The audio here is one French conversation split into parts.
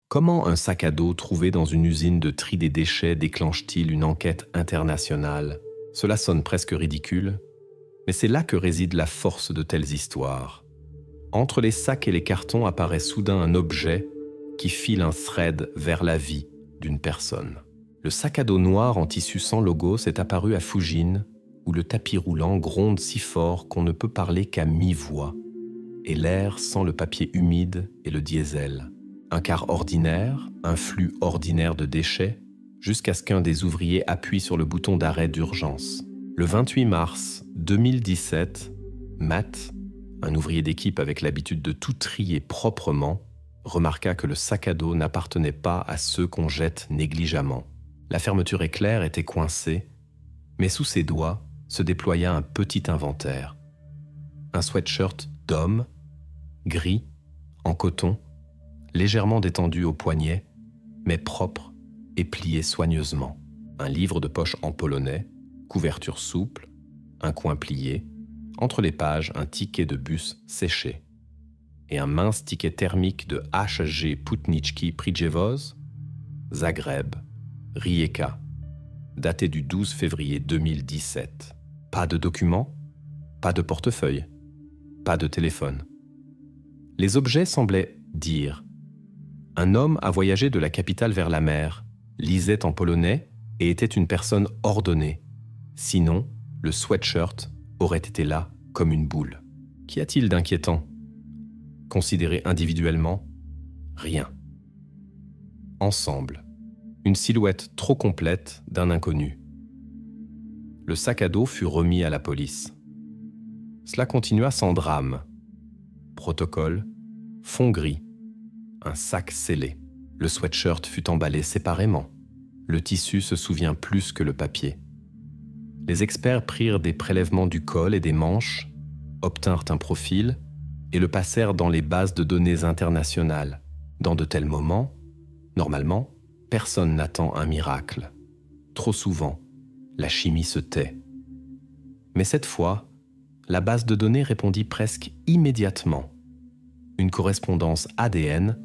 Comment un sac à dos trouvé dans une usine de tri des déchets déclenche-t-il une enquête internationale? Cela sonne presque ridicule, mais c'est là que réside la force de telles histoires. Entre les sacs et les cartons apparaît soudain un objet qui file un thread vers la vie d'une personne. Le sac à dos noir en tissu sans logo s'est apparu à Fujin, où le tapis roulant gronde si fort qu'on ne peut parler qu'à mi-voix, et l'air sent le papier humide et le diesel. Un car ordinaire, un flux ordinaire de déchets, jusqu'à ce qu'un des ouvriers appuie sur le bouton d'arrêt d'urgence. Le 28 mars 2017, Matt, un ouvrier d'équipe avec l'habitude de tout trier proprement, remarqua que le sac à dos n'appartenait pas à ceux qu'on jette négligemment. La fermeture éclair était coincée, mais sous ses doigts se déploya un petit inventaire. Un sweatshirt d'homme, gris, en coton, légèrement détendu au poignet, mais propre et plié soigneusement. Un livre de poche en polonais, couverture souple, un coin plié, entre les pages un ticket de bus séché et un mince ticket thermique de HG Putniczki Przewoz, Zagreb, Rijeka, daté du 12 février 2017. Pas de documents, pas de portefeuille, pas de téléphone. Les objets semblaient dire « Un homme a voyagé de la capitale vers la mer, lisait en polonais et était une personne ordonnée. Sinon, le sweatshirt aurait été là comme une boule. Qu'y a-t-il d'inquiétant ? Considéré individuellement, rien. Ensemble, une silhouette trop complète d'un inconnu. Le sac à dos fut remis à la police. Cela continua sans drame. Protocole, fond gris, un sac scellé. Le sweatshirt fut emballé séparément. Le tissu se souvient plus que le papier. Les experts prirent des prélèvements du col et des manches, obtinrent un profil et le passèrent dans les bases de données internationales. Dans de tels moments, normalement, personne n'attend un miracle. Trop souvent, la chimie se tait. Mais cette fois, la base de données répondit presque immédiatement. Une correspondance ADN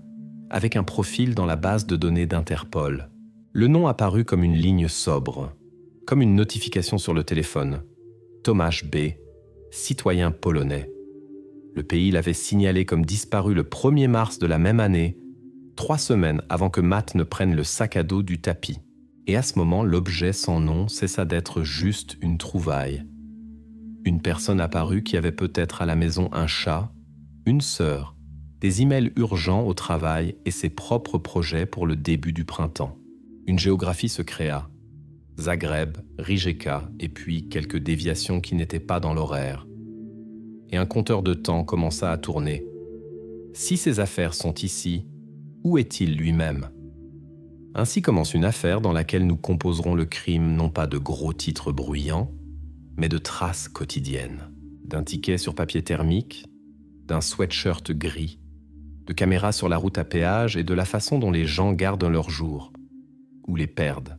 avec un profil dans la base de données d'Interpol. Le nom apparut comme une ligne sobre, comme une notification sur le téléphone. Tomasz B., citoyen polonais. Le pays l'avait signalé comme disparu le 1er mars de la même année, 3 semaines avant que Matt ne prenne le sac à dos du tapis. Et à ce moment, l'objet sans nom cessa d'être juste une trouvaille. Une personne apparut qui avait peut-être à la maison un chat, une sœur, des emails urgents au travail et ses propres projets pour le début du printemps. Une géographie se créa. Zagreb, Rijeka et puis quelques déviations qui n'étaient pas dans l'horaire. Et un compteur de temps commença à tourner. Si ses affaires sont ici, où est-il lui-même ? Ainsi commence une affaire dans laquelle nous composerons le crime non pas de gros titres bruyants, mais de traces quotidiennes. D'un ticket sur papier thermique, d'un sweatshirt gris, de caméras sur la route à péage et de la façon dont les gens gardent leur jour, ou les perdent.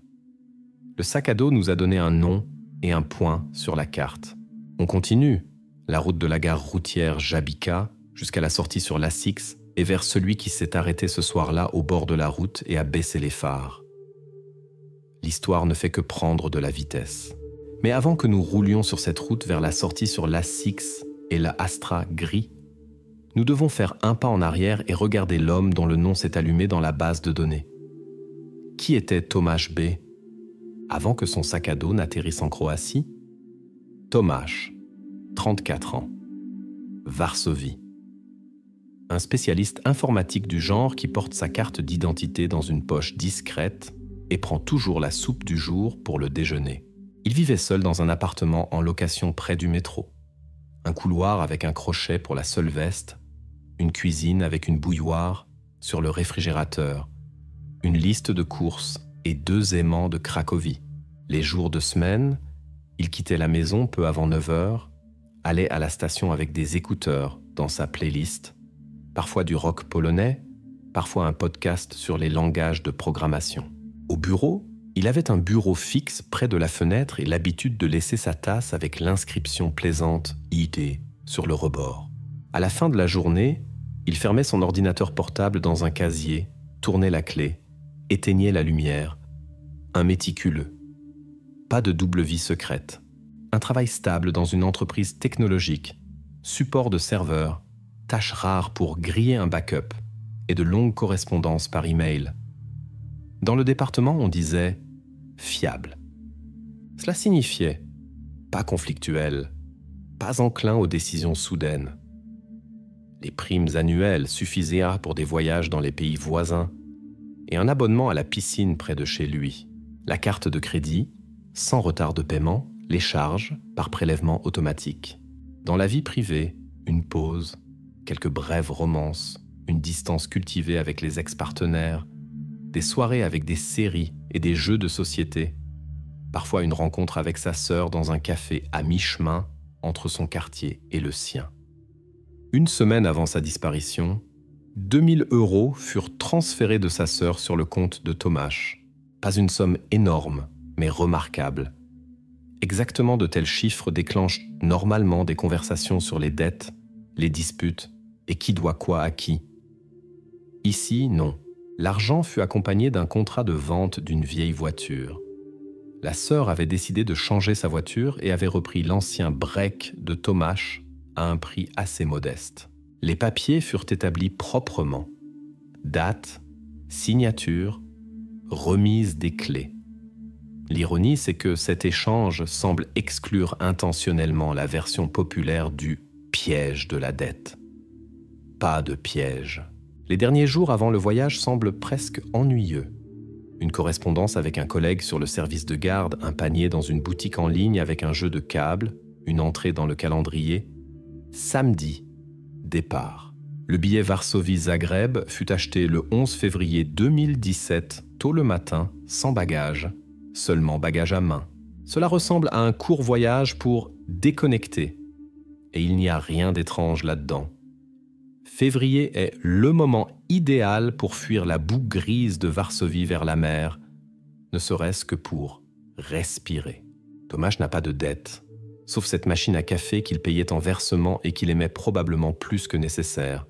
Le sac à dos nous a donné un nom et un point sur la carte. On continue, la route de la gare routière Jabika jusqu'à la sortie sur l'A6 et vers celui qui s'est arrêté ce soir-là au bord de la route et a baissé les phares. L'histoire ne fait que prendre de la vitesse. Mais avant que nous roulions sur cette route vers la sortie sur l'A6 et la Astra gris, nous devons faire un pas en arrière et regarder l'homme dont le nom s'est allumé dans la base de données. Qui était Tomasz B. avant que son sac à dos n'atterrisse en Croatie? Tomasz, 34 ans, Varsovie. Un spécialiste informatique du genre qui porte sa carte d'identité dans une poche discrète et prend toujours la soupe du jour pour le déjeuner. Il vivait seul dans un appartement en location près du métro. Un couloir avec un crochet pour la seule veste, une cuisine avec une bouilloire sur le réfrigérateur, une liste de courses et 2 aimants de Cracovie. Les jours de semaine, il quittait la maison peu avant 9h, allait à la station avec des écouteurs dans sa playlist, parfois du rock polonais, parfois un podcast sur les langages de programmation. Au bureau, il avait un bureau fixe près de la fenêtre et l'habitude de laisser sa tasse avec l'inscription plaisante « IT » sur le rebord. À la fin de la journée, il fermait son ordinateur portable dans un casier tournait la clé, éteignait la lumière. Un méticuleux. Pas de double vie secrète. Un travail stable dans une entreprise technologique. Support de serveur. Tâche rare pour griller un backup. Et de longues correspondances par email. Dans le département, on disait « fiable ». Cela signifiait « pas conflictuel », pas enclin aux décisions soudaines. Les primes annuelles suffisaient pour des voyages dans les pays voisins et un abonnement à la piscine près de chez lui. La carte de crédit, sans retard de paiement, les charges par prélèvement automatique. Dans la vie privée, une pause, quelques brèves romances, une distance cultivée avec les ex-partenaires, des soirées avec des séries et des jeux de société, parfois une rencontre avec sa sœur dans un café à mi-chemin entre son quartier et le sien. Une semaine avant sa disparition, 2000 € furent transférés de sa sœur sur le compte de Tomáš. Pas une somme énorme, mais remarquable. Exactement de tels chiffres déclenchent normalement des conversations sur les dettes, les disputes et qui doit quoi à qui. Ici, non. L'argent fut accompagné d'un contrat de vente d'une vieille voiture. La sœur avait décidé de changer sa voiture et avait repris l'ancien break de Tomáš à un prix assez modeste. Les papiers furent établis proprement. Date, signature, remise des clés. L'ironie, c'est que cet échange semble exclure intentionnellement la version populaire du piège de la dette. Pas de piège. Les derniers jours avant le voyage semblent presque ennuyeux. Une correspondance avec un collègue sur le service de garde, un panier dans une boutique en ligne avec un jeu de câbles, une entrée dans le calendrier. Samedi, départ. Le billet Varsovie-Zagreb fut acheté le 11 février 2017, tôt le matin, sans bagage, seulement bagage à main. Cela ressemble à un court voyage pour déconnecter. Et il n'y a rien d'étrange là-dedans. Février est le moment idéal pour fuir la boue grise de Varsovie vers la mer, ne serait-ce que pour respirer. Tomáš n'a pas de dette, sauf cette machine à café qu'il payait en versement et qu'il aimait probablement plus que nécessaire.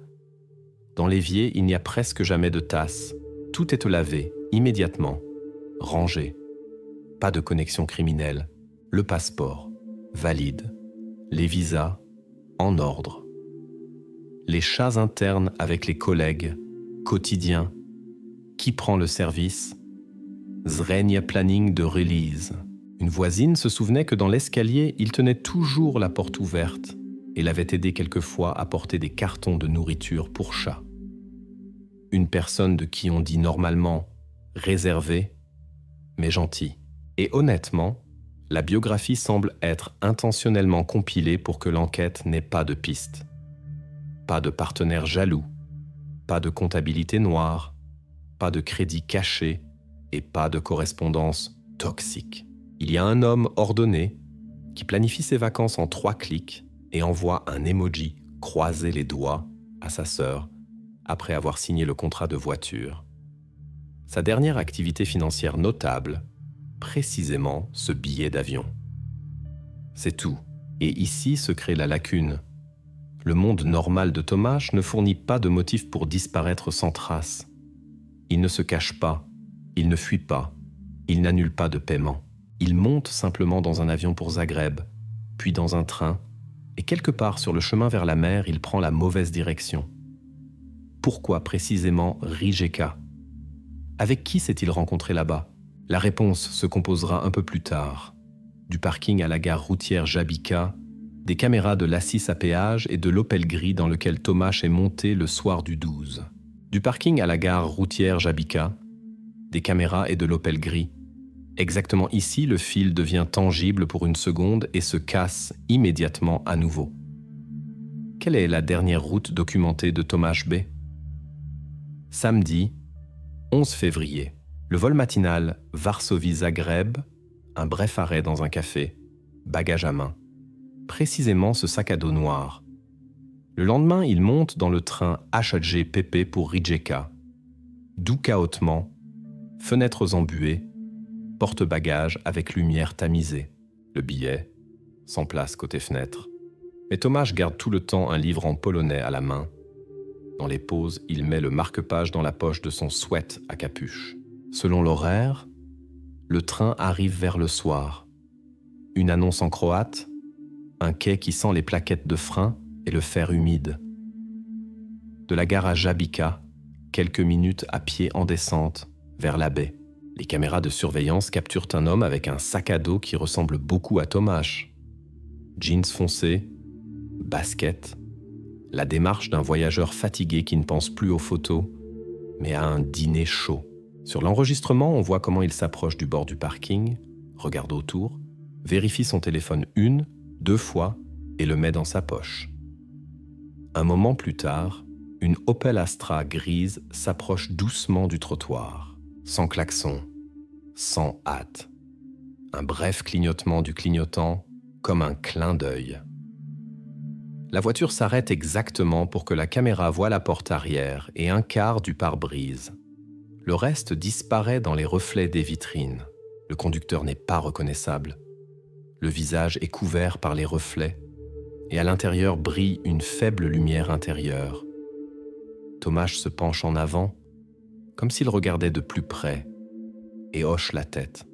Dans l'évier, il n'y a presque jamais de tasse. Tout est lavé, immédiatement, rangé. Pas de connexion criminelle. Le passeport, valide. Les visas, en ordre. Les chats internes avec les collègues, quotidien. Qui prend le service? Zrenia planning de release. Une voisine se souvenait que dans l'escalier, il tenait toujours la porte ouverte et l'avait aidé quelquefois à porter des cartons de nourriture pour chats. Une personne de qui on dit normalement réservé, mais gentil. Et honnêtement, la biographie semble être intentionnellement compilée pour que l'enquête n'ait pas de piste. Pas de partenaire jaloux, pas de comptabilité noire, pas de crédit caché et pas de correspondance toxique. Il y a un homme ordonné qui planifie ses vacances en 3 clics et envoie un emoji croiser les doigts à sa sœur après avoir signé le contrat de voiture. Sa dernière activité financière notable, précisément ce billet d'avion. C'est tout. Et ici se crée la lacune. Le monde normal de Tomáš ne fournit pas de motif pour disparaître sans trace. Il ne se cache pas, il ne fuit pas, il n'annule pas de paiement. Il monte simplement dans un avion pour Zagreb, puis dans un train, et quelque part sur le chemin vers la mer, il prend la mauvaise direction. Pourquoi précisément Rijeka? Avec qui s'est-il rencontré là-bas? La réponse se composera un peu plus tard. Du parking à la gare routière Jabika, des caméras de l'Assis à péage et de l'Opel gris dans lequel Tomáš est monté le soir du 12. Du parking à la gare routière Jabika, des caméras et de l'Opel gris. Exactement ici, le fil devient tangible pour une seconde et se casse immédiatement à nouveau. Quelle est la dernière route documentée de Tomáš B? Samedi, 11 février. Le vol matinal Varsovie-Zagreb, un bref arrêt dans un café, bagage à main. Précisément ce sac à dos noir. Le lendemain, il monte dans le train HG-PP pour Rijeka. Doux cahotement, fenêtres embuées, porte-bagages avec lumière tamisée. Le billet, sans place côté fenêtre. Mais Tomáš garde tout le temps un livre en polonais à la main. Dans les pauses, il met le marque-page dans la poche de son sweat à capuche. Selon l'horaire, le train arrive vers le soir. Une annonce en croate, un quai qui sent les plaquettes de frein et le fer humide. De la gare à Žabika, quelques minutes à pied en descente, vers la baie. Les caméras de surveillance capturent un homme avec un sac à dos qui ressemble beaucoup à Tomáš. Jeans foncés, basket, la démarche d'un voyageur fatigué qui ne pense plus aux photos, mais à un dîner chaud. Sur l'enregistrement, on voit comment il s'approche du bord du parking, regarde autour, vérifie son téléphone 1, 2 fois et le met dans sa poche. Un moment plus tard, une Opel Astra grise s'approche doucement du trottoir, sans klaxon, sans hâte. Un bref clignotement du clignotant, comme un clin d'œil. La voiture s'arrête exactement pour que la caméra voie la porte arrière et un quart du pare-brise. Le reste disparaît dans les reflets des vitrines. Le conducteur n'est pas reconnaissable. Le visage est couvert par les reflets et à l'intérieur brille une faible lumière intérieure. Tomáš se penche en avant, comme s'il regardait de plus près, et hoche la tête.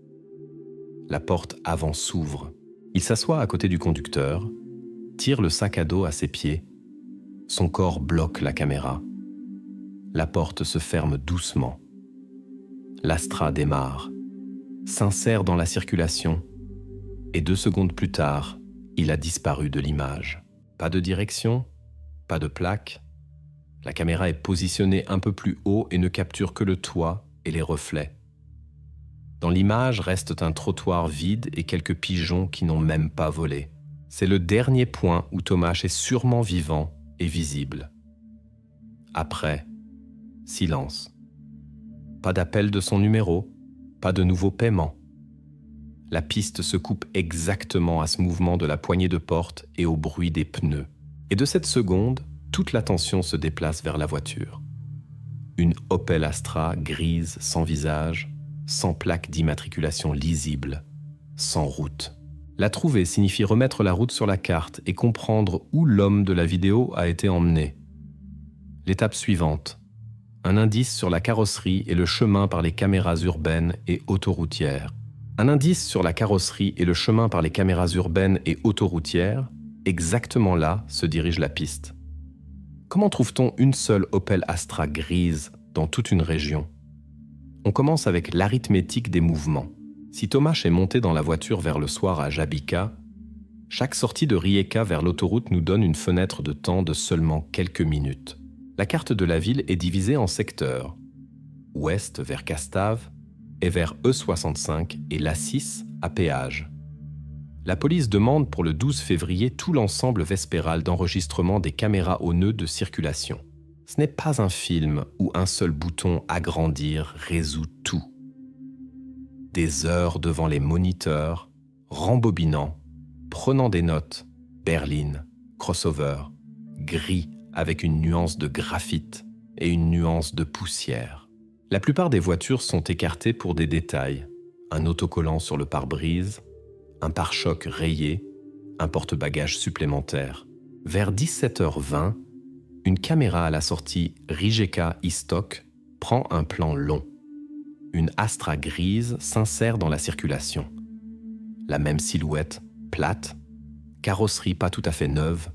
La porte avant s'ouvre. Il s'assoit à côté du conducteur, tire le sac à dos à ses pieds. Son corps bloque la caméra. La porte se ferme doucement. L'Astra démarre, s'insère dans la circulation, et 2 secondes plus tard, il a disparu de l'image. Pas de direction, pas de plaque. La caméra est positionnée un peu plus haut et ne capture que le toit et les reflets. Dans l'image reste un trottoir vide et quelques pigeons qui n'ont même pas volé. C'est le dernier point où Tomáš est sûrement vivant et visible. Après, silence. Pas d'appel de son numéro, pas de nouveau paiement. La piste se coupe exactement à ce mouvement de la poignée de porte et au bruit des pneus. Et de cette seconde, toute l'attention se déplace vers la voiture. Une Opel Astra grise sans visage, sans plaque d'immatriculation lisible, sans route. La trouver signifie remettre la route sur la carte et comprendre où l'homme de la vidéo a été emmené. L'étape suivante, un indice sur la carrosserie et le chemin par les caméras urbaines et autoroutières. Un indice sur la carrosserie et le chemin par les caméras urbaines et autoroutières, exactement là se dirige la piste. Comment trouve-t-on une seule Opel Astra grise dans toute une région ? On commence avec l'arithmétique des mouvements. Si Tomáš est monté dans la voiture vers le soir à Žabika, chaque sortie de Rijeka vers l'autoroute nous donne une fenêtre de temps de seulement quelques minutes. La carte de la ville est divisée en secteurs. Ouest vers Kastave et vers E65 et l'A6 à péage. La police demande pour le 12 février tout l'ensemble vespéral d'enregistrement des caméras au nœud de circulation. Ce n'est pas un film où un seul bouton agrandir résout tout. Des heures devant les moniteurs, rembobinant, prenant des notes, berline, crossover, gris avec une nuance de graphite et une nuance de poussière. La plupart des voitures sont écartées pour des détails. Un autocollant sur le pare-brise, un pare-choc rayé, un porte-bagages supplémentaire. Vers 17h20, une caméra à la sortie Rijeka-Istok prend un plan long. Une Astra grise s'insère dans la circulation. La même silhouette, plate, carrosserie pas tout à fait neuve,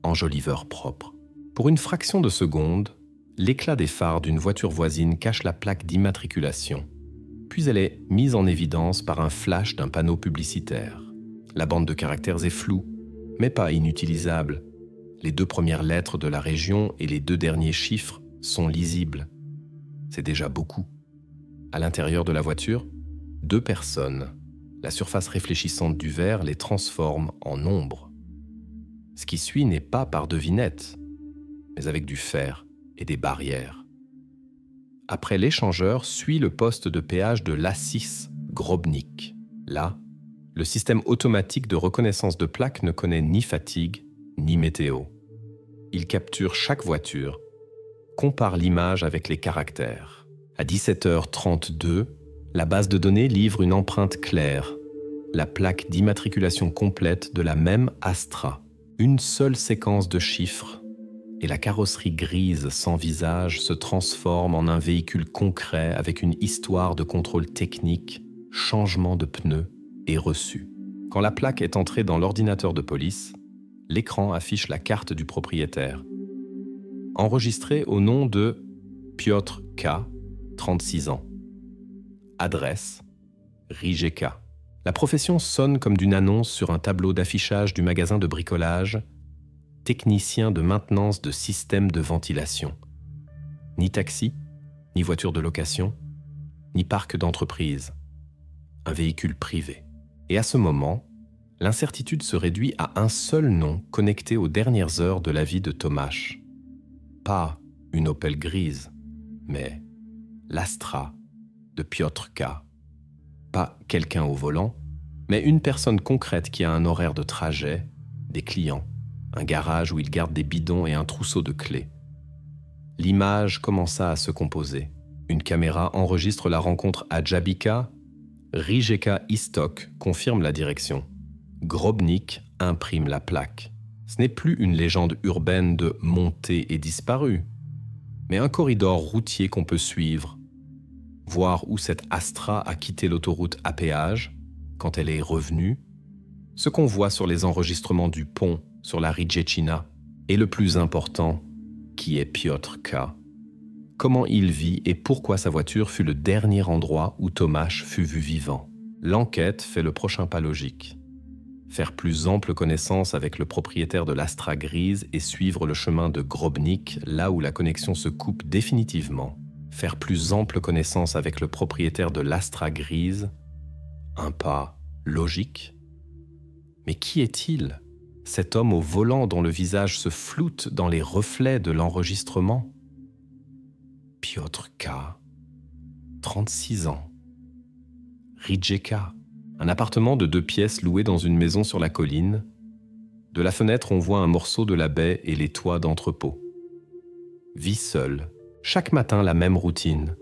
enjoliveur propre. Pour une fraction de seconde, l'éclat des phares d'une voiture voisine cache la plaque d'immatriculation. Puis elle est mise en évidence par un flash d'un panneau publicitaire. La bande de caractères est floue, mais pas inutilisable. Les 2 premières lettres de la région et les 2 derniers chiffres sont lisibles. C'est déjà beaucoup. À l'intérieur de la voiture, 2 personnes. La surface réfléchissante du verre les transforme en ombre. Ce qui suit n'est pas par devinette, mais avec du fer et des barrières. Après l'échangeur suit le poste de péage de l'A6, Grobnik. Là, le système automatique de reconnaissance de plaques ne connaît ni fatigue, ni météo. Il capture chaque voiture, compare l'image avec les caractères. À 17h32, la base de données livre une empreinte claire, la plaque d'immatriculation complète de la même Astra. Une seule séquence de chiffres, et la carrosserie grise sans visage se transforme en un véhicule concret avec une histoire de contrôle technique, changement de pneus et reçu. Quand la plaque est entrée dans l'ordinateur de police, l'écran affiche la carte du propriétaire. Enregistrée au nom de Piotr K., 36 ans. Adresse, Rijeka. La profession sonne comme d'une annonce sur un tableau d'affichage du magasin de bricolage, technicien de maintenance de systèmes de ventilation. Ni taxi, ni voiture de location, ni parc d'entreprise. Un véhicule privé. Et à ce moment, l'incertitude se réduit à un seul nom connecté aux dernières heures de la vie de Tomasz. Pas une Opel grise, mais l'Astra de Piotr K. Pas quelqu'un au volant, mais une personne concrète qui a un horaire de trajet, des clients, un garage où il garde des bidons et un trousseau de clés. L'image commença à se composer. Une caméra enregistre la rencontre à Jabika. Rijeka Istok confirme la direction. Grobnik imprime la plaque. Ce n'est plus une légende urbaine de « monté et disparu », mais un corridor routier qu'on peut suivre, voir où cette Astra a quitté l'autoroute à péage, quand elle est revenue, ce qu'on voit sur les enregistrements du pont sur la Riječina, et le plus important, qui est Piotr K. Comment il vit et pourquoi sa voiture fut le dernier endroit où Tomasz fut vu vivant. L'enquête fait le prochain pas logique. Faire plus ample connaissance avec le propriétaire de l'Astra grise et suivre le chemin de Grobnik, là où la connexion se coupe définitivement. Faire plus ample connaissance avec le propriétaire de l'Astra grise, un pas logique. Mais qui est-il, cet homme au volant dont le visage se floute dans les reflets de l'enregistrement? Piotr K., 36 ans. Rijeka, un appartement de 2 pièces loué dans une maison sur la colline. De la fenêtre, on voit un morceau de la baie et les toits d'entrepôt. Vit seul, chaque matin la même routine.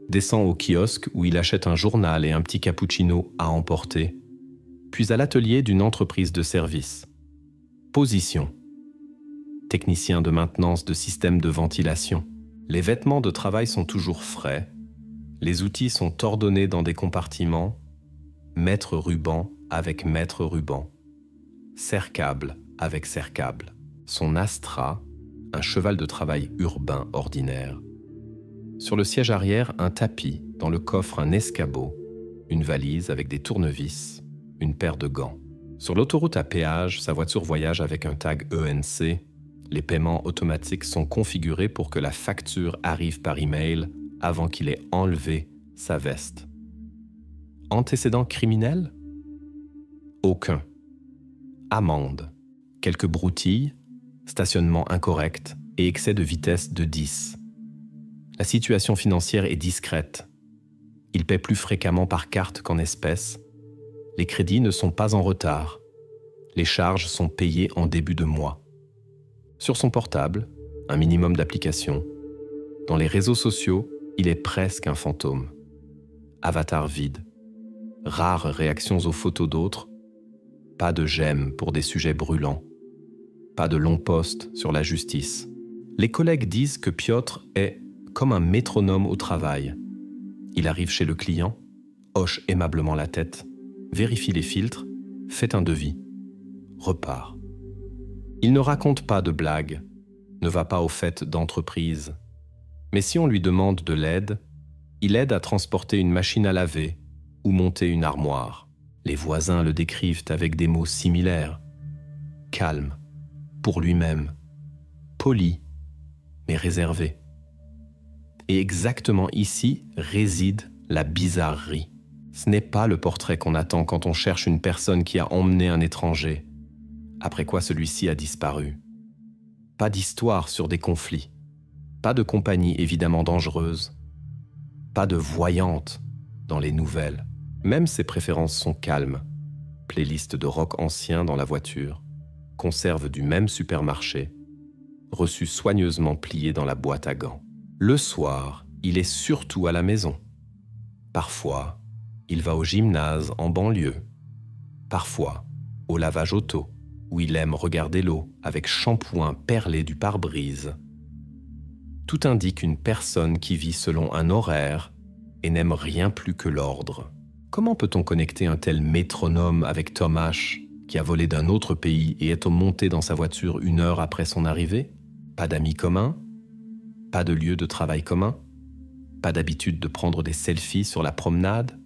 Descend au kiosque où il achète un journal et un petit cappuccino à emporter, puis à l'atelier d'une entreprise de service. Position. Technicien de maintenance de système de ventilation. Les vêtements de travail sont toujours frais. Les outils sont ordonnés dans des compartiments. Mètre ruban avec mètre ruban. Serre-câble avec serre-câble. Son Astra, un cheval de travail urbain ordinaire. Sur le siège arrière, un tapis, dans le coffre un escabeau, une valise avec des tournevis, une paire de gants. Sur l'autoroute à péage, sa voiture voyage avec un tag ENC. Les paiements automatiques sont configurés pour que la facture arrive par email avant qu'il ait enlevé sa veste. Antécédents criminels? Aucun. Amende. Quelques broutilles, stationnement incorrect et excès de vitesse de 10. La situation financière est discrète. Il paie plus fréquemment par carte qu'en espèces. Les crédits ne sont pas en retard. Les charges sont payées en début de mois. Sur son portable, un minimum d'applications. Dans les réseaux sociaux, il est presque un fantôme. Avatar vide. Rares réactions aux photos d'autres. Pas de j'aime pour des sujets brûlants. Pas de longs posts sur la justice. Les collègues disent que Piotr est comme un métronome au travail. Il arrive chez le client, hoche aimablement la tête, vérifie les filtres, fait un devis, repart. Il ne raconte pas de blagues, ne va pas aux fêtes d'entreprise. Mais si on lui demande de l'aide, il aide à transporter une machine à laver ou monter une armoire. Les voisins le décrivent avec des mots similaires. Calme, pour lui-même, poli, mais réservé. Et exactement ici réside la bizarrerie. Ce n'est pas le portrait qu'on attend quand on cherche une personne qui a emmené un étranger, après quoi celui-ci a disparu. Pas d'histoire sur des conflits, pas de compagnie évidemment dangereuse, pas de voyante dans les nouvelles. Même ses préférences sont calmes. Playlist de rock ancien dans la voiture, conserve du même supermarché, reçu soigneusement plié dans la boîte à gants. Le soir, il est surtout à la maison. Parfois, il va au gymnase en banlieue. Parfois, au lavage auto. où il aime regarder l'eau avec shampoing perlé du pare-brise. Tout indique une personne qui vit selon un horaire et n'aime rien plus que l'ordre. Comment peut-on connecter un tel métronome avec Tom H, qui a volé d'un autre pays et est monté dans sa voiture 1 heure après son arrivée? Pas d'amis communs? Pas de lieu de travail commun? Pas d'habitude de prendre des selfies sur la promenade,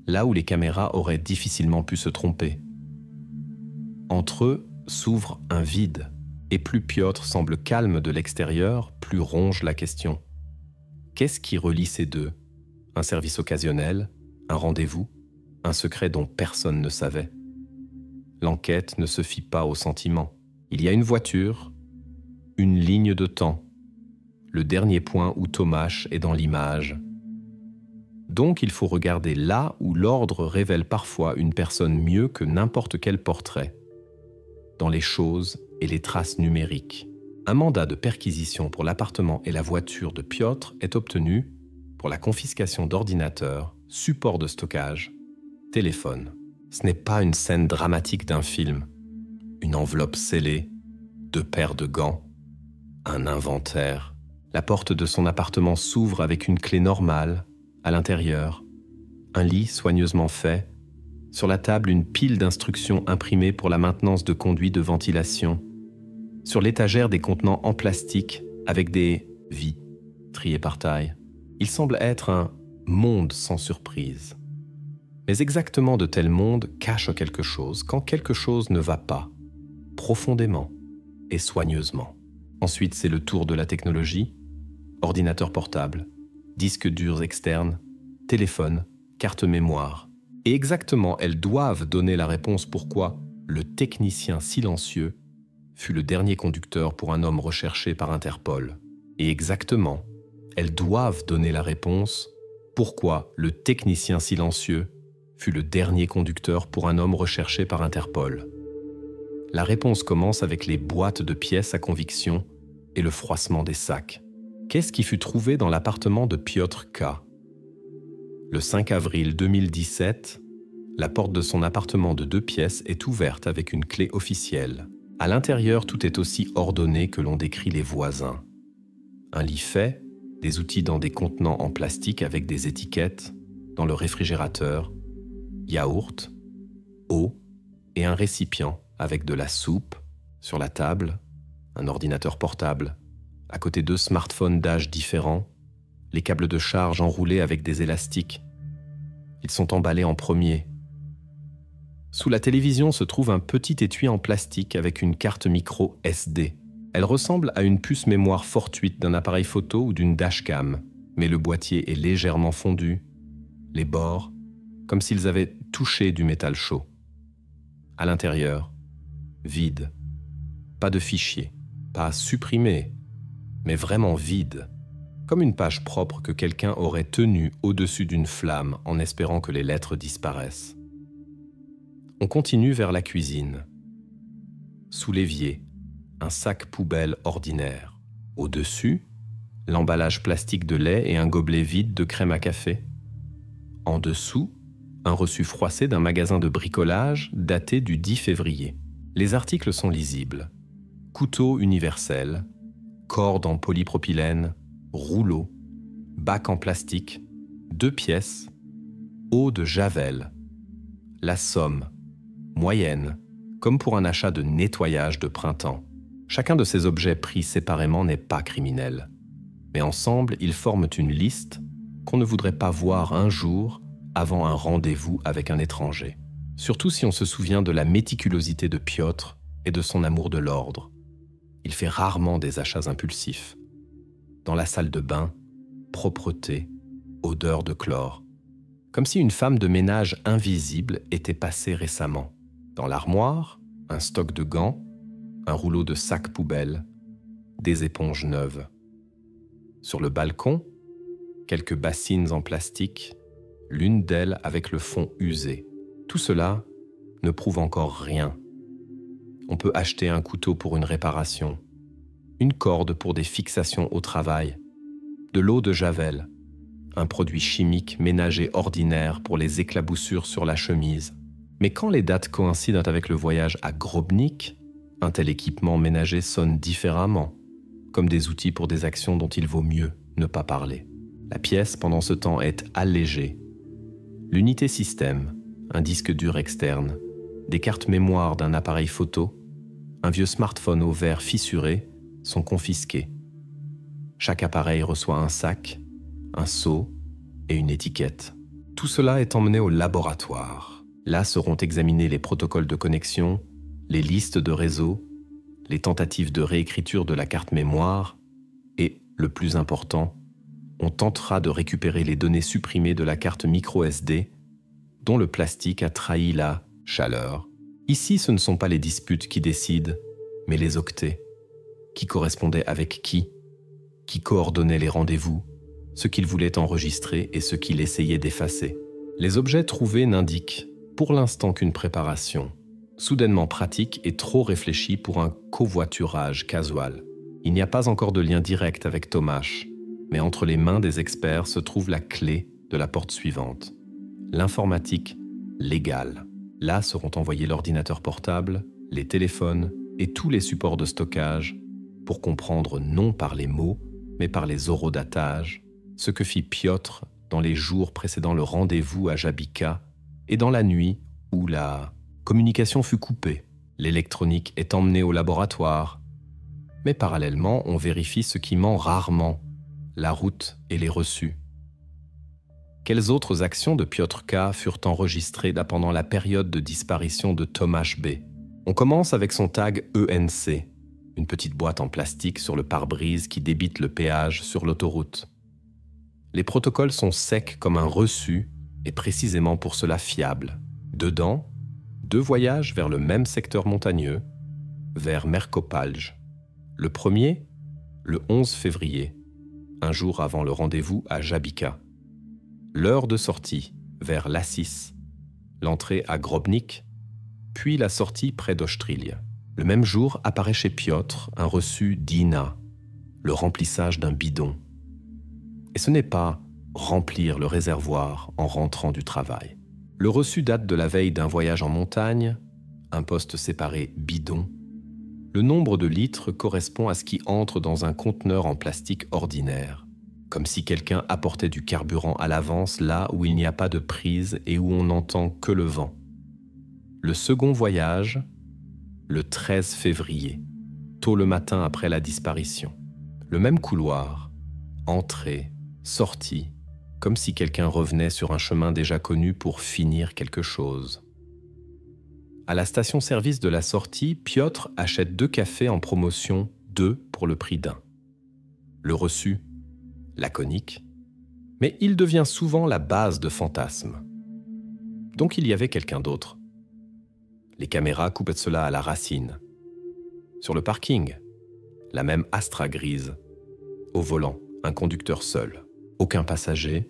là où les caméras auraient difficilement pu se tromper? Entre eux s'ouvre un vide, et plus Piotr semble calme de l'extérieur, plus ronge la question. Qu'est-ce qui relie ces deux? Un service occasionnel? Un rendez-vous? Un secret dont personne ne savait? L'enquête ne se fie pas aux sentiments. Il y a une voiture, une ligne de temps, le dernier point où Tomáš est dans l'image. Donc il faut regarder là où l'ordre révèle parfois une personne mieux que n'importe quel portrait, dans les choses et les traces numériques. Un mandat de perquisition pour l'appartement et la voiture de Piotr est obtenu pour la confiscation d'ordinateurs, supports de stockage, téléphone. Ce n'est pas une scène dramatique d'un film, une enveloppe scellée, 2 paires de gants, un inventaire. La porte de son appartement s'ouvre avec une clé normale, à l'intérieur, un lit soigneusement fait, sur la table une pile d'instructions imprimées pour la maintenance de conduits de ventilation, sur l'étagère des contenants en plastique avec des « vies » triées par taille. Il semble être un monde sans surprise. Mais exactement de tels mondes cachent quelque chose quand quelque chose ne va pas, profondément et soigneusement. Ensuite, c'est le tour de la technologie, ordinateur portable, disques durs externes, téléphone, carte mémoire. Et exactement, elles doivent donner la réponse pourquoi le technicien silencieux fut le dernier conducteur pour un homme recherché par Interpol. Et exactement, elles doivent donner la réponse pourquoi le technicien silencieux fut le dernier conducteur pour un homme recherché par Interpol. La réponse commence avec les boîtes de pièces à conviction et le froissement des sacs. Qu'est-ce qui fut trouvé dans l'appartement de Piotr K? Le 5 avril 2017, la porte de son appartement de 2 pièces est ouverte avec une clé officielle. À l'intérieur, tout est aussi ordonné que l'on décrit les voisins. Un lit fait, des outils dans des contenants en plastique avec des étiquettes, dans le réfrigérateur, yaourt, eau et un récipient avec de la soupe sur la table, un ordinateur portable, à côté 2 smartphones d'âge différents, les câbles de charge enroulés avec des élastiques. Ils sont emballés en premier. Sous la télévision se trouve un petit étui en plastique avec une carte micro SD. Elle ressemble à une puce mémoire fortuite d'un appareil photo ou d'une dashcam, mais le boîtier est légèrement fondu, les bords, comme s'ils avaient touché du métal chaud. À l'intérieur, vide. Pas de fichier, pas supprimé, mais vraiment vide, comme une page propre que quelqu'un aurait tenue au-dessus d'une flamme en espérant que les lettres disparaissent. On continue vers la cuisine. Sous l'évier, un sac poubelle ordinaire. Au-dessus, l'emballage plastique de lait et un gobelet vide de crème à café. En dessous, un reçu froissé d'un magasin de bricolage daté du 10 février. Les articles sont lisibles. Couteau universel, corde en polypropylène, rouleau, bac en plastique, 2 pièces, eau de Javel. La somme, moyenne, comme pour un achat de nettoyage de printemps. Chacun de ces objets pris séparément n'est pas criminel. Mais ensemble, ils forment une liste qu'on ne voudrait pas voir un jour avant un rendez-vous avec un étranger. Surtout si on se souvient de la méticulosité de Piotr et de son amour de l'ordre. Il fait rarement des achats impulsifs. Dans la salle de bain, propreté, odeur de chlore. Comme si une femme de ménage invisible était passée récemment. Dans l'armoire, un stock de gants, un rouleau de sacs poubelles, des éponges neuves. Sur le balcon, quelques bassines en plastique, l'une d'elles avec le fond usé. Tout cela ne prouve encore rien. On peut acheter un couteau pour une réparation, une corde pour des fixations au travail, de l'eau de Javel, un produit chimique ménager ordinaire pour les éclaboussures sur la chemise. Mais quand les dates coïncident avec le voyage à Grobnik, Un tel équipement ménager sonne différemment, comme des outils pour des actions dont il vaut mieux ne pas parler. La pièce, pendant ce temps, est allégée. L'unité système, un disque dur externe, des cartes mémoire d'un appareil photo, un vieux smartphone au verre fissuré sont confisqués. Chaque appareil reçoit un sac, un seau et une étiquette. Tout cela est emmené au laboratoire. Là seront examinés les protocoles de connexion, les listes de réseau, les tentatives de réécriture de la carte mémoire et, le plus important, on tentera de récupérer les données supprimées de la carte micro SD dont le plastique a trahi la chaleur. Ici, ce ne sont pas les disputes qui décident, mais les octets. Qui correspondaient avec qui coordonnait les rendez-vous, ce qu'il voulait enregistrer et ce qu'il essayait d'effacer. Les objets trouvés n'indiquent pour l'instant qu'une préparation, soudainement pratique et trop réfléchie pour un covoiturage casual. Il n'y a pas encore de lien direct avec Tomasz, mais entre les mains des experts se trouve la clé de la porte suivante. L'informatique légale. Là seront envoyés l'ordinateur portable, les téléphones et tous les supports de stockage pour comprendre non par les mots, mais par les horodatages, ce que fit Piotr dans les jours précédant le rendez-vous à Żabika et dans la nuit où la communication fut coupée. L'électronique est emmenée au laboratoire, mais parallèlement, on vérifie ce qui ment rarement, la route et les reçus. Quelles autres actions de Piotr K. furent enregistrées pendant la période de disparition de Tomasz B. On commence avec son tag ENC, une petite boîte en plastique sur le pare-brise qui débite le péage sur l'autoroute. Les protocoles sont secs comme un reçu et précisément pour cela fiables. Dedans, 2 voyages vers le même secteur montagneux, vers Merkopalj. Le premier, le 11 février, un jour avant le rendez-vous à Żabika. L'heure de sortie, vers Lassis, l'entrée à Grobnik, puis la sortie près d'Ostril. Le même jour apparaît chez Piotr un reçu d'Ina, le remplissage d'un bidon. Et ce n'est pas remplir le réservoir en rentrant du travail. Le reçu date de la veille d'un voyage en montagne, un poste séparé bidon. Le nombre de litres correspond à ce qui entre dans un conteneur en plastique ordinaire, comme si quelqu'un apportait du carburant à l'avance là où il n'y a pas de prise et où on n'entend que le vent. Le second voyage, le 13 février, tôt le matin après la disparition. Le même couloir, entrée, sortie, comme si quelqu'un revenait sur un chemin déjà connu pour finir quelque chose. À la station-service de la sortie, Piotr achète 2 cafés en promotion, 2 pour le prix d'un. Le reçu, laconique, mais il devient souvent la base de fantasmes. Donc il y avait quelqu'un d'autre. Les caméras coupent cela à la racine. Sur le parking, la même Astra grise. Au volant, un conducteur seul. Aucun passager,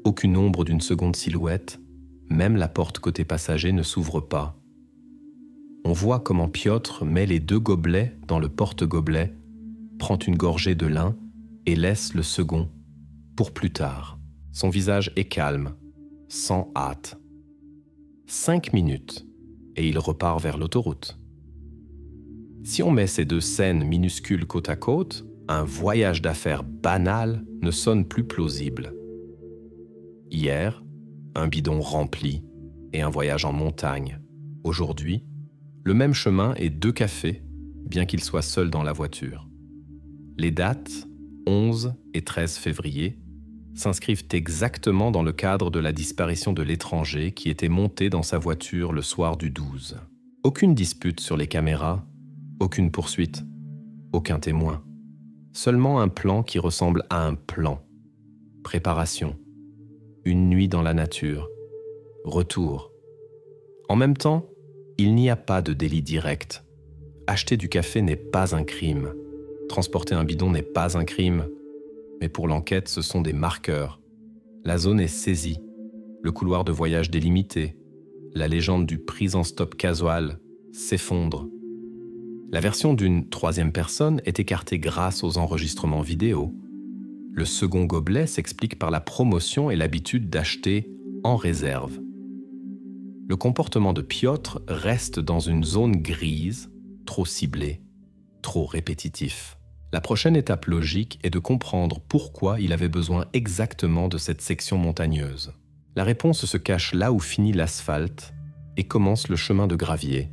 aucune ombre d'une seconde silhouette, même la porte côté passager ne s'ouvre pas. On voit comment Piotr met les 2 gobelets dans le porte-gobelet, prend une gorgée de l'un et laisse le second pour plus tard. Son visage est calme, sans hâte. 5 minutes, et il repart vers l'autoroute. Si on met ces 2 scènes minuscules côte à côte, un voyage d'affaires banal ne sonne plus plausible. Hier, un bidon rempli et un voyage en montagne. Aujourd'hui, le même chemin et 2 cafés, bien qu'il soit seul dans la voiture. Les dates, 11 et 13 février, s'inscrivent exactement dans le cadre de la disparition de l'étranger qui était monté dans sa voiture le soir du 12. Aucune dispute sur les caméras, aucune poursuite, aucun témoin. Seulement un plan qui ressemble à un plan. Préparation. Une nuit dans la nature. Retour. En même temps, il n'y a pas de délit direct. Acheter du café n'est pas un crime. Transporter un bidon n'est pas un crime. Mais pour l'enquête, ce sont des marqueurs. La zone est saisie. Le couloir de voyage délimité. La légende du prise en stop casual s'effondre. La version d'une 3e personne est écartée grâce aux enregistrements vidéo. Le second gobelet s'explique par la promotion et l'habitude d'acheter en réserve. Le comportement de Piotr reste dans une zone grise, trop ciblé, trop répétitif. La prochaine étape logique est de comprendre pourquoi il avait besoin exactement de cette section montagneuse. La réponse se cache là où finit l'asphalte et commence le chemin de gravier,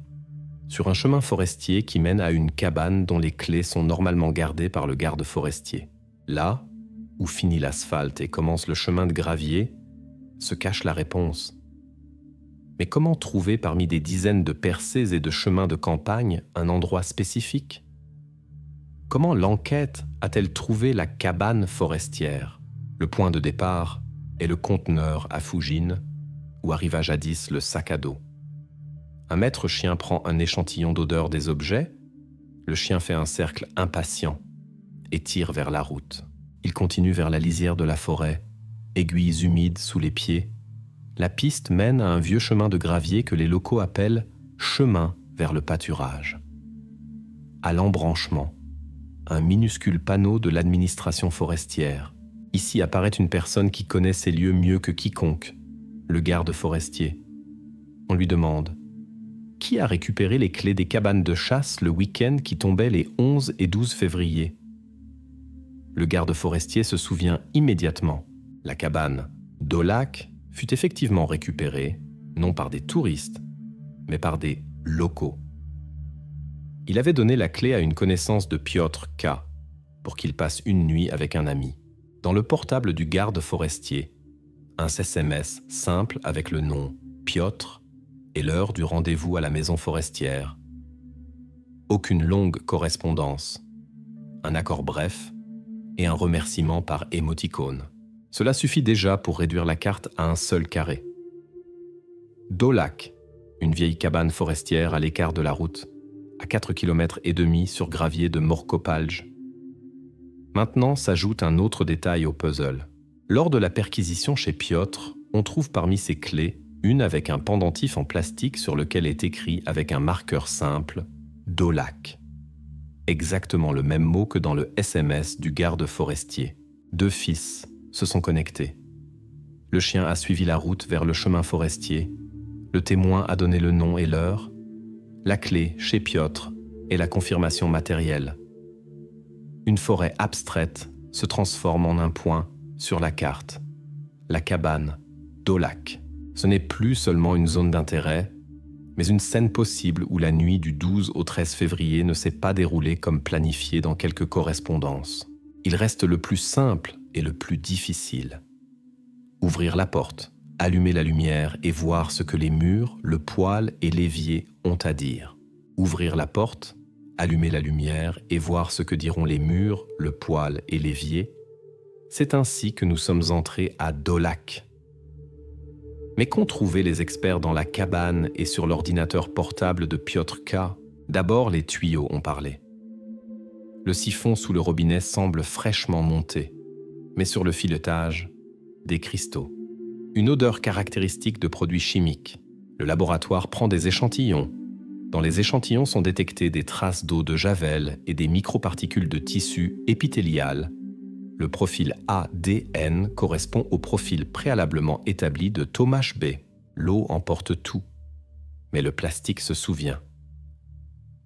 sur un chemin forestier qui mène à une cabane dont les clés sont normalement gardées par le garde forestier. Là où finit l'asphalte et commence le chemin de gravier, se cache la réponse. Mais comment trouver parmi des dizaines de percées et de chemins de campagne un endroit spécifique ? Comment l'enquête a-t-elle trouvé la cabane forestière ? Le point de départ est le conteneur à Fujin, où arriva jadis le sac à dos. Un maître chien prend un échantillon d'odeur des objets, le chien fait un cercle impatient et tire vers la route. Il continue vers la lisière de la forêt, aiguilles humides sous les pieds. La piste mène à un vieux chemin de gravier que les locaux appellent « chemin vers le pâturage ». À l'embranchement, un minuscule panneau de l'administration forestière. Ici apparaît une personne qui connaît ces lieux mieux que quiconque, le garde forestier. On lui demande « Qui a récupéré les clés des cabanes de chasse le week-end qui tombait les 11 et 12 février ?» Le garde forestier se souvient immédiatement. La cabane d'Aulac fut effectivement récupérée, non par des touristes, mais par des locaux. Il avait donné la clé à une connaissance de Piotr K. pour qu'il passe une nuit avec un ami. Dans le portable du garde forestier, un SMS simple avec le nom Piotr et l'heure du rendez-vous à la maison forestière. Aucune longue correspondance, un accord bref et un remerciement par émoticône. Cela suffit déjà pour réduire la carte à un seul carré. Daulac, une vieille cabane forestière à l'écart de la route, à 4,5 km sur gravier de Morkopalj. Maintenant s'ajoute un autre détail au puzzle. Lors de la perquisition chez Piotr, on trouve parmi ses clés une avec un pendentif en plastique sur lequel est écrit avec un marqueur simple « Daulac ». Exactement le même mot que dans le SMS du garde forestier. 2 fils se sont connectés. Le chien a suivi la route vers le chemin forestier. Le témoin a donné le nom et l'heure. La clé, chez Piotr, est la confirmation matérielle. Une forêt abstraite se transforme en un point sur la carte. La cabane d'Aulac. Ce n'est plus seulement une zone d'intérêt, mais une scène possible où la nuit du 12 au 13 février ne s'est pas déroulée comme planifié dans quelques correspondances. Il reste le plus simple et le plus difficile. Ouvrir la porte, allumer la lumière et voir ce que les murs, le poêle et l'évier ont à dire. Ouvrir la porte, allumer la lumière et voir ce que diront les murs, le poêle et l'évier. C'est ainsi que nous sommes entrés à Daulac. Mais qu'ont trouvé les experts dans la cabane et sur l'ordinateur portable de Piotr K ? D'abord, les tuyaux ont parlé. Le siphon sous le robinet semble fraîchement monté, mais sur le filetage, des cristaux. Une odeur caractéristique de produits chimiques. Le laboratoire prend des échantillons. Dans les échantillons sont détectées des traces d'eau de javel et des microparticules de tissu épithélial. Le profil ADN correspond au profil préalablement établi de Tomasz B. L'eau emporte tout, mais le plastique se souvient.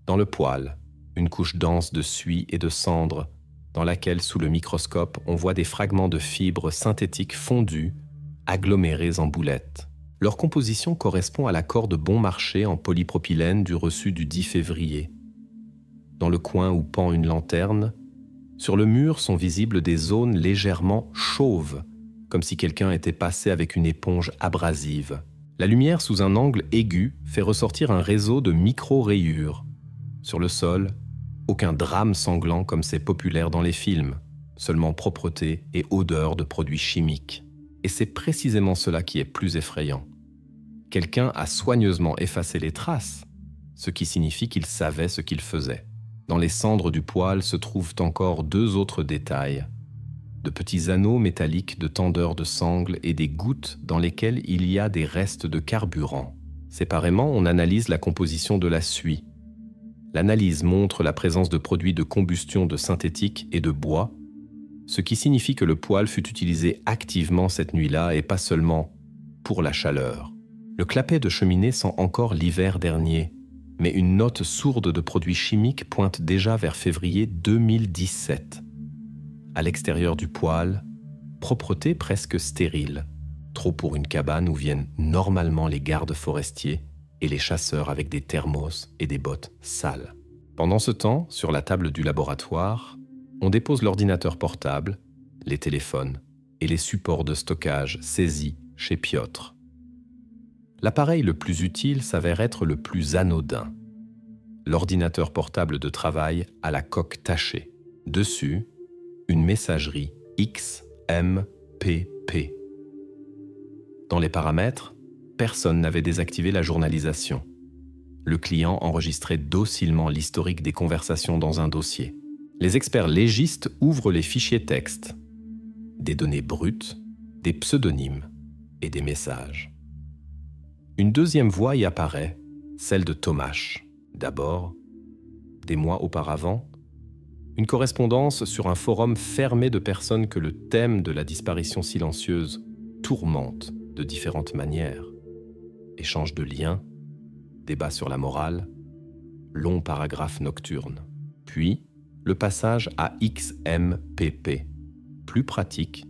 Dans le poêle, une couche dense de suie et de cendres, dans laquelle, sous le microscope, on voit des fragments de fibres synthétiques fondues, agglomérées en boulettes. Leur composition correspond à l'accord de bon marché en polypropylène du reçu du 10 février. Dans le coin où pend une lanterne, sur le mur sont visibles des zones légèrement chauves, comme si quelqu'un était passé avec une éponge abrasive. La lumière sous un angle aigu fait ressortir un réseau de micro-rayures. Sur le sol, aucun drame sanglant comme c'est populaire dans les films, seulement propreté et odeur de produits chimiques. Et c'est précisément cela qui est plus effrayant. Quelqu'un a soigneusement effacé les traces, ce qui signifie qu'il savait ce qu'il faisait. Dans les cendres du poêle se trouvent encore 2 autres détails. De petits anneaux métalliques de tendeur de sangle et des gouttes dans lesquelles il y a des restes de carburant. Séparément, on analyse la composition de la suie. L'analyse montre la présence de produits de combustion de synthétique et de bois, ce qui signifie que le poêle fut utilisé activement cette nuit-là et pas seulement pour la chaleur. Le clapet de cheminée sent encore l'hiver dernier, Mais une note sourde de produits chimiques pointe déjà vers février 2017. À l'extérieur du poêle, propreté presque stérile, trop pour une cabane où viennent normalement les gardes forestiers et les chasseurs avec des thermos et des bottes sales. Pendant ce temps, sur la table du laboratoire, on dépose l'ordinateur portable, les téléphones et les supports de stockage saisis chez Piotr. L'appareil le plus utile s'avère être le plus anodin. L'ordinateur portable de travail à la coque tachée. Dessus, une messagerie XMPP. Dans les paramètres, personne n'avait désactivé la journalisation. Le client enregistrait docilement l'historique des conversations dans un dossier. Les experts légistes ouvrent les fichiers texte. Des données brutes, des pseudonymes et des messages. Une deuxième voix y apparaît, celle de Tomasz. D'abord, des mois auparavant, une correspondance sur un forum fermé de personnes que le thème de la disparition silencieuse tourmente de différentes manières. Échange de liens, débat sur la morale, long paragraphe nocturne. Puis, le passage à XMPP, plus pratique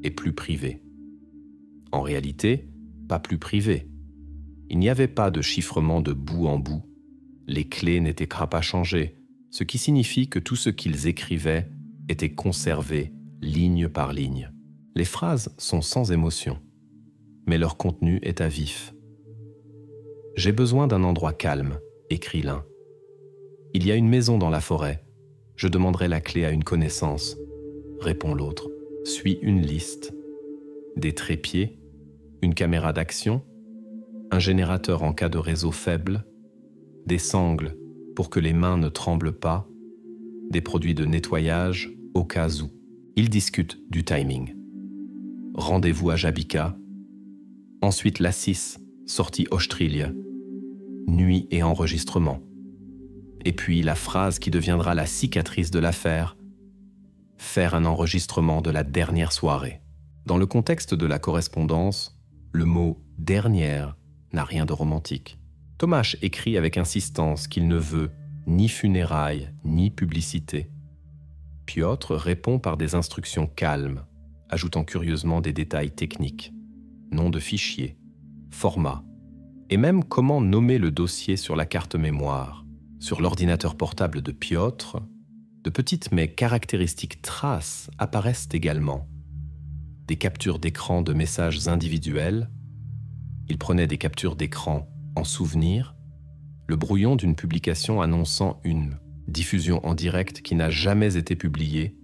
et plus privé. En réalité, pas plus privé. Il n'y avait pas de chiffrement de bout en bout. Les clés n'étaient pas changées, ce qui signifie que tout ce qu'ils écrivaient était conservé ligne par ligne. Les phrases sont sans émotion, mais leur contenu est à vif. « J'ai besoin d'un endroit calme », écrit l'un. « Il y a une maison dans la forêt. Je demanderai la clé à une connaissance », répond l'autre. Suit une liste. Des trépieds, une caméra d'action, un générateur en cas de réseau faible, des sangles pour que les mains ne tremblent pas, des produits de nettoyage au cas où. Ils discutent du timing. Rendez-vous à Jabika, ensuite la 6, sortie Ostrilia, nuit et enregistrement. Et puis la phrase qui deviendra la cicatrice de l'affaire, faire un enregistrement de la dernière soirée. Dans le contexte de la correspondance, le mot « dernière » n'a rien de romantique. Tomasz écrit avec insistance qu'il ne veut ni funérailles ni publicité. Piotr répond par des instructions calmes, ajoutant curieusement des détails techniques, nom de fichier, format, et même comment nommer le dossier sur la carte mémoire. Sur l'ordinateur portable de Piotr, de petites mais caractéristiques traces apparaissent également. Des captures d'écran de messages individuels. Il prenait des captures d'écran en souvenir, le brouillon d'une publication annonçant une diffusion en direct qui n'a jamais été publiée,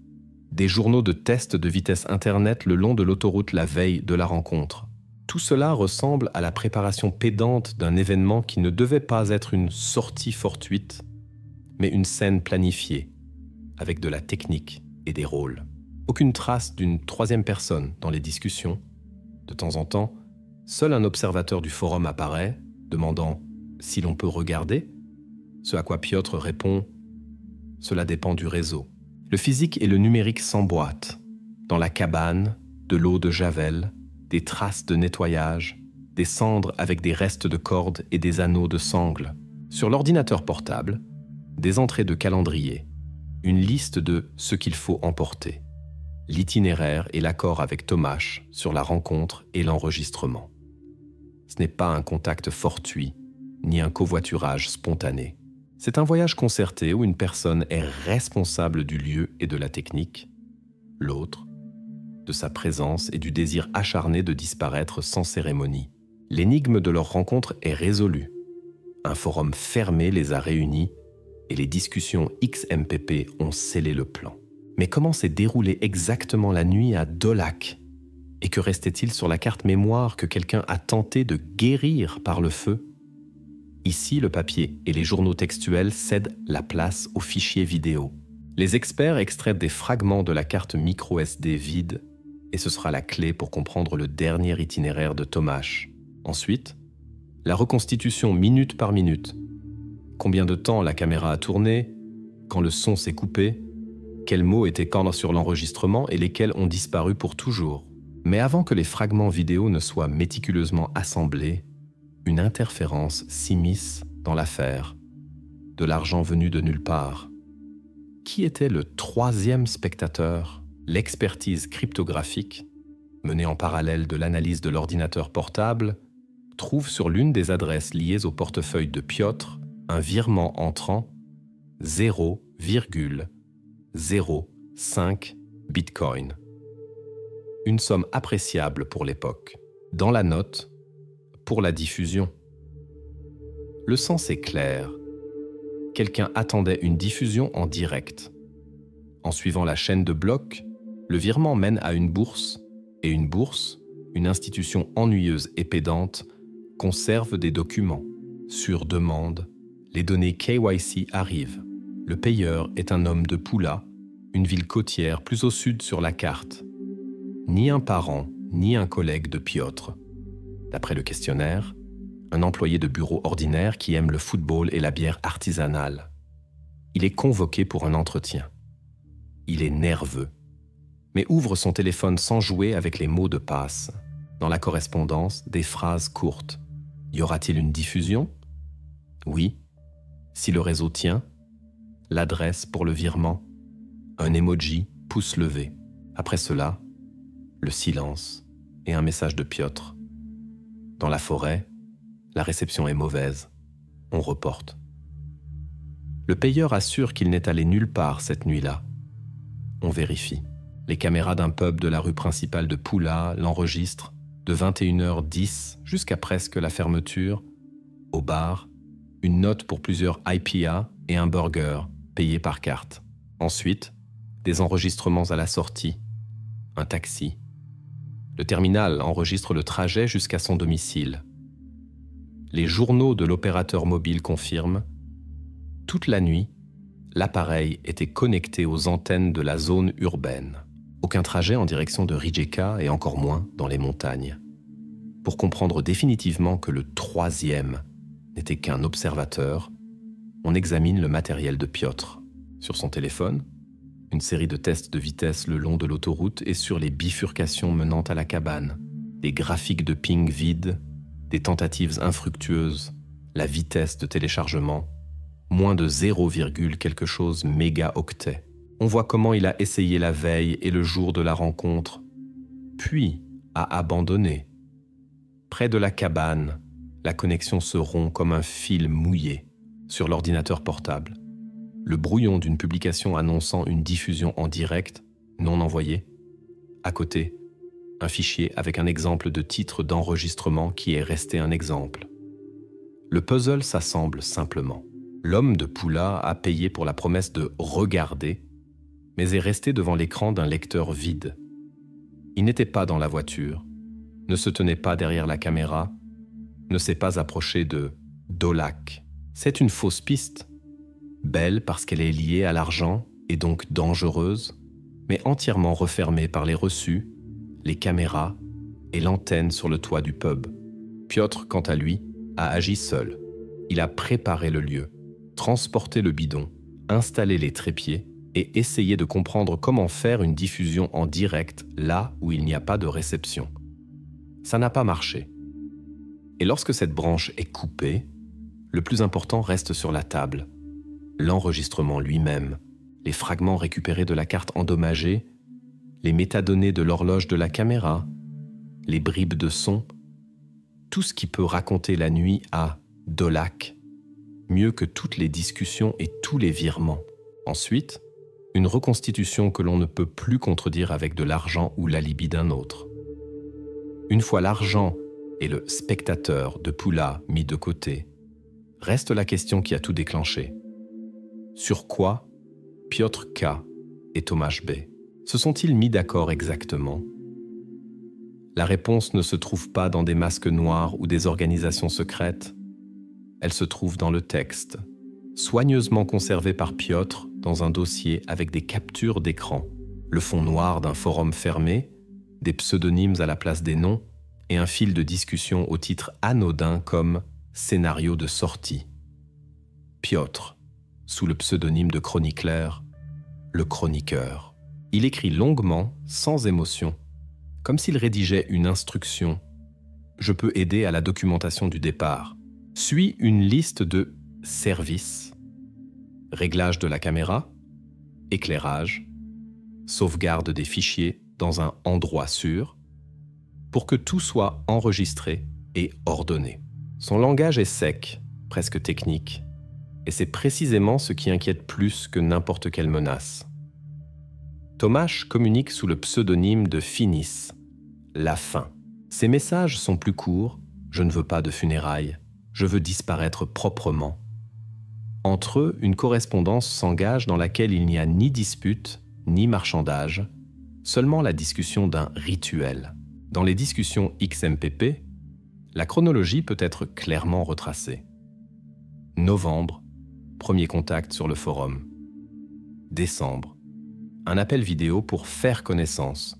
des journaux de test de vitesse Internet le long de l'autoroute la veille de la rencontre. Tout cela ressemble à la préparation pédante d'un événement qui ne devait pas être une sortie fortuite, mais une scène planifiée, avec de la technique et des rôles. Aucune trace d'une troisième personne dans les discussions. De temps en temps, seul un observateur du forum apparaît, demandant si l'on peut regarder, ce à quoi Piotr répond « Cela dépend du réseau ». Le physique et le numérique s'emboîtent. Dans la cabane, de l'eau de javel, des traces de nettoyage, des cendres avec des restes de cordes et des anneaux de sangles. Sur l'ordinateur portable, des entrées de calendrier, une liste de ce qu'il faut emporter, l'itinéraire et l'accord avec Tomasz sur la rencontre et l'enregistrement. Ce n'est pas un contact fortuit, ni un covoiturage spontané. C'est un voyage concerté où une personne est responsable du lieu et de la technique, l'autre, de sa présence et du désir acharné de disparaître sans cérémonie. L'énigme de leur rencontre est résolue. Un forum fermé les a réunis et les discussions XMPP ont scellé le plan. Mais comment s'est déroulée exactement la nuit à Dolac ? Et que restait-il sur la carte mémoire que quelqu'un a tenté de guérir par le feu ? Ici, le papier et les journaux textuels cèdent la place aux fichiers vidéo. Les experts extraient des fragments de la carte micro SD vide et ce sera la clé pour comprendre le dernier itinéraire de Tomasz. Ensuite, la reconstitution minute par minute. Combien de temps la caméra a tourné ? Quand le son s'est coupé ? Quels mots étaient quand sur l'enregistrement et lesquels ont disparu pour toujours ? Mais avant que les fragments vidéo ne soient méticuleusement assemblés, une interférence s'immisce dans l'affaire de l'argent venu de nulle part. Qui était le troisième spectateur? L'expertise cryptographique, menée en parallèle de l'analyse de l'ordinateur portable, trouve sur l'une des adresses liées au portefeuille de Piotr un virement entrant 0,05 bitcoin. Une somme appréciable pour l'époque. Dans la note, pour la diffusion. Le sens est clair. Quelqu'un attendait une diffusion en direct. En suivant la chaîne de blocs, le virement mène à une bourse, et une bourse, une institution ennuyeuse et pédante, conserve des documents. Sur demande, les données KYC arrivent. Le payeur est un homme de Pula, une ville côtière plus au sud sur la carte. Ni un parent, ni un collègue de Piotr. D'après le questionnaire, un employé de bureau ordinaire qui aime le football et la bière artisanale. Il est convoqué pour un entretien. Il est nerveux, mais ouvre son téléphone sans jouer avec les mots de passe. Dans la correspondance, des phrases courtes. Y aura-t-il une diffusion? Oui. Si le réseau tient, l'adresse pour le virement, un emoji pouce levé. Après cela, le silence et un message de Piotr. Dans la forêt, la réception est mauvaise. On reporte. Le payeur assure qu'il n'est allé nulle part cette nuit-là. On vérifie. Les caméras d'un pub de la rue principale de Pula l'enregistrent de 21h10 jusqu'à presque la fermeture. Au bar, une note pour plusieurs IPA et un burger payé par carte. Ensuite, des enregistrements à la sortie. Un taxi. Le terminal enregistre le trajet jusqu'à son domicile. Les journaux de l'opérateur mobile confirment. Toute la nuit, l'appareil était connecté aux antennes de la zone urbaine. Aucun trajet en direction de Rijeka et encore moins dans les montagnes. Pour comprendre définitivement que le troisième n'était qu'un observateur, on examine le matériel de Piotr. Sur son téléphone, une série de tests de vitesse le long de l'autoroute et sur les bifurcations menant à la cabane, des graphiques de ping vide, des tentatives infructueuses, la vitesse de téléchargement, moins de 0, quelque chose mégaoctet. On voit comment il a essayé la veille et le jour de la rencontre, puis a abandonné. Près de la cabane, la connexion se rompt comme un fil mouillé sur l'ordinateur portable. Le brouillon d'une publication annonçant une diffusion en direct, non envoyée. À côté, un fichier avec un exemple de titre d'enregistrement qui est resté un exemple. Le puzzle s'assemble simplement. L'homme de Pula a payé pour la promesse de regarder, mais est resté devant l'écran d'un lecteur vide. Il n'était pas dans la voiture, ne se tenait pas derrière la caméra, ne s'est pas approché de Dolak. C'est une fausse piste, belle parce qu'elle est liée à l'argent et donc dangereuse, mais entièrement refermée par les reçus, les caméras et l'antenne sur le toit du pub. Piotr, quant à lui, a agi seul. Il a préparé le lieu, transporté le bidon, installé les trépieds et essayé de comprendre comment faire une diffusion en direct là où il n'y a pas de réception. Ça n'a pas marché. Et lorsque cette branche est coupée, le plus important reste sur la table. L'enregistrement lui-même, les fragments récupérés de la carte endommagée, les métadonnées de l'horloge de la caméra, les bribes de son, tout ce qui peut raconter la nuit à Dolak, mieux que toutes les discussions et tous les virements. Ensuite, une reconstitution que l'on ne peut plus contredire avec de l'argent ou l'alibi d'un autre. Une fois l'argent et le spectateur de Pula mis de côté, reste la question qui a tout déclenché. Sur quoi Piotr K. et Tomasz B. se sont-ils mis d'accord exactement? La réponse ne se trouve pas dans des masques noirs ou des organisations secrètes. Elle se trouve dans le texte, soigneusement conservé par Piotr dans un dossier avec des captures d'écran, le fond noir d'un forum fermé, des pseudonymes à la place des noms et un fil de discussion au titre anodin comme « Scénario de sortie ». Piotr, sous le pseudonyme de chronicleur, le chroniqueur. Il écrit longuement, sans émotion, comme s'il rédigeait une instruction. Je peux aider à la documentation du départ. Suis une liste de services Réglage de la caméra, éclairage, sauvegarde des fichiers dans un endroit sûr, pour que tout soit enregistré et ordonné. Son langage est sec, presque technique, et c'est précisément ce qui inquiète plus que n'importe quelle menace. Tomáš communique sous le pseudonyme de Finis, la fin. Ses messages sont plus courts, je ne veux pas de funérailles, je veux disparaître proprement. Entre eux, une correspondance s'engage dans laquelle il n'y a ni dispute, ni marchandage, seulement la discussion d'un rituel. Dans les discussions XMPP, la chronologie peut être clairement retracée. Novembre, premier contact sur le forum. Décembre, un appel vidéo pour faire connaissance,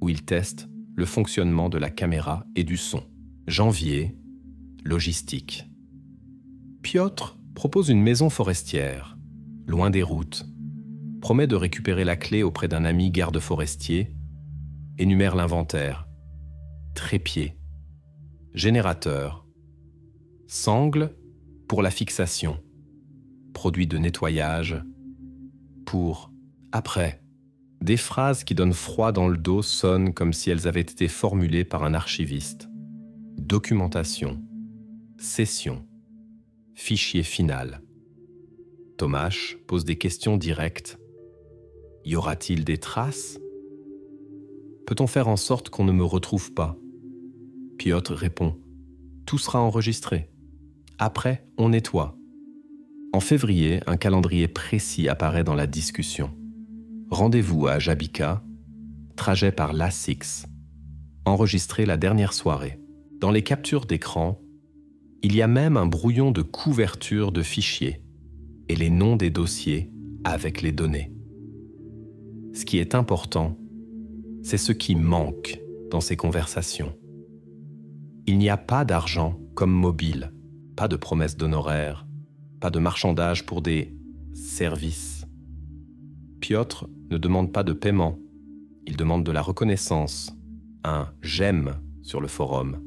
où il teste le fonctionnement de la caméra et du son. Janvier, logistique. Piotr propose une maison forestière, loin des routes, promet de récupérer la clé auprès d'un ami garde forestier, énumère l'inventaire, trépied, générateur, sangle pour la fixation, produit de nettoyage pour après. Des phrases qui donnent froid dans le dos sonnent comme si elles avaient été formulées par un archiviste. Documentation, session, fichier final. Tomáš pose des questions directes. Y aura-t-il des traces? Peut-on faire en sorte qu'on ne me retrouve pas? Piotr répond. Tout sera enregistré. Après, on nettoie. En février, un calendrier précis apparaît dans la discussion. Rendez-vous à Jabika, trajet par l'A6, enregistré la dernière soirée. Dans les captures d'écran, il y a même un brouillon de couverture de fichiers et les noms des dossiers avec les données. Ce qui est important, c'est ce qui manque dans ces conversations. Il n'y a pas d'argent comme mobile, pas de promesses d'honoraires, pas de marchandage pour des services. Piotr ne demande pas de paiement, il demande de la reconnaissance, un « j'aime » sur le forum,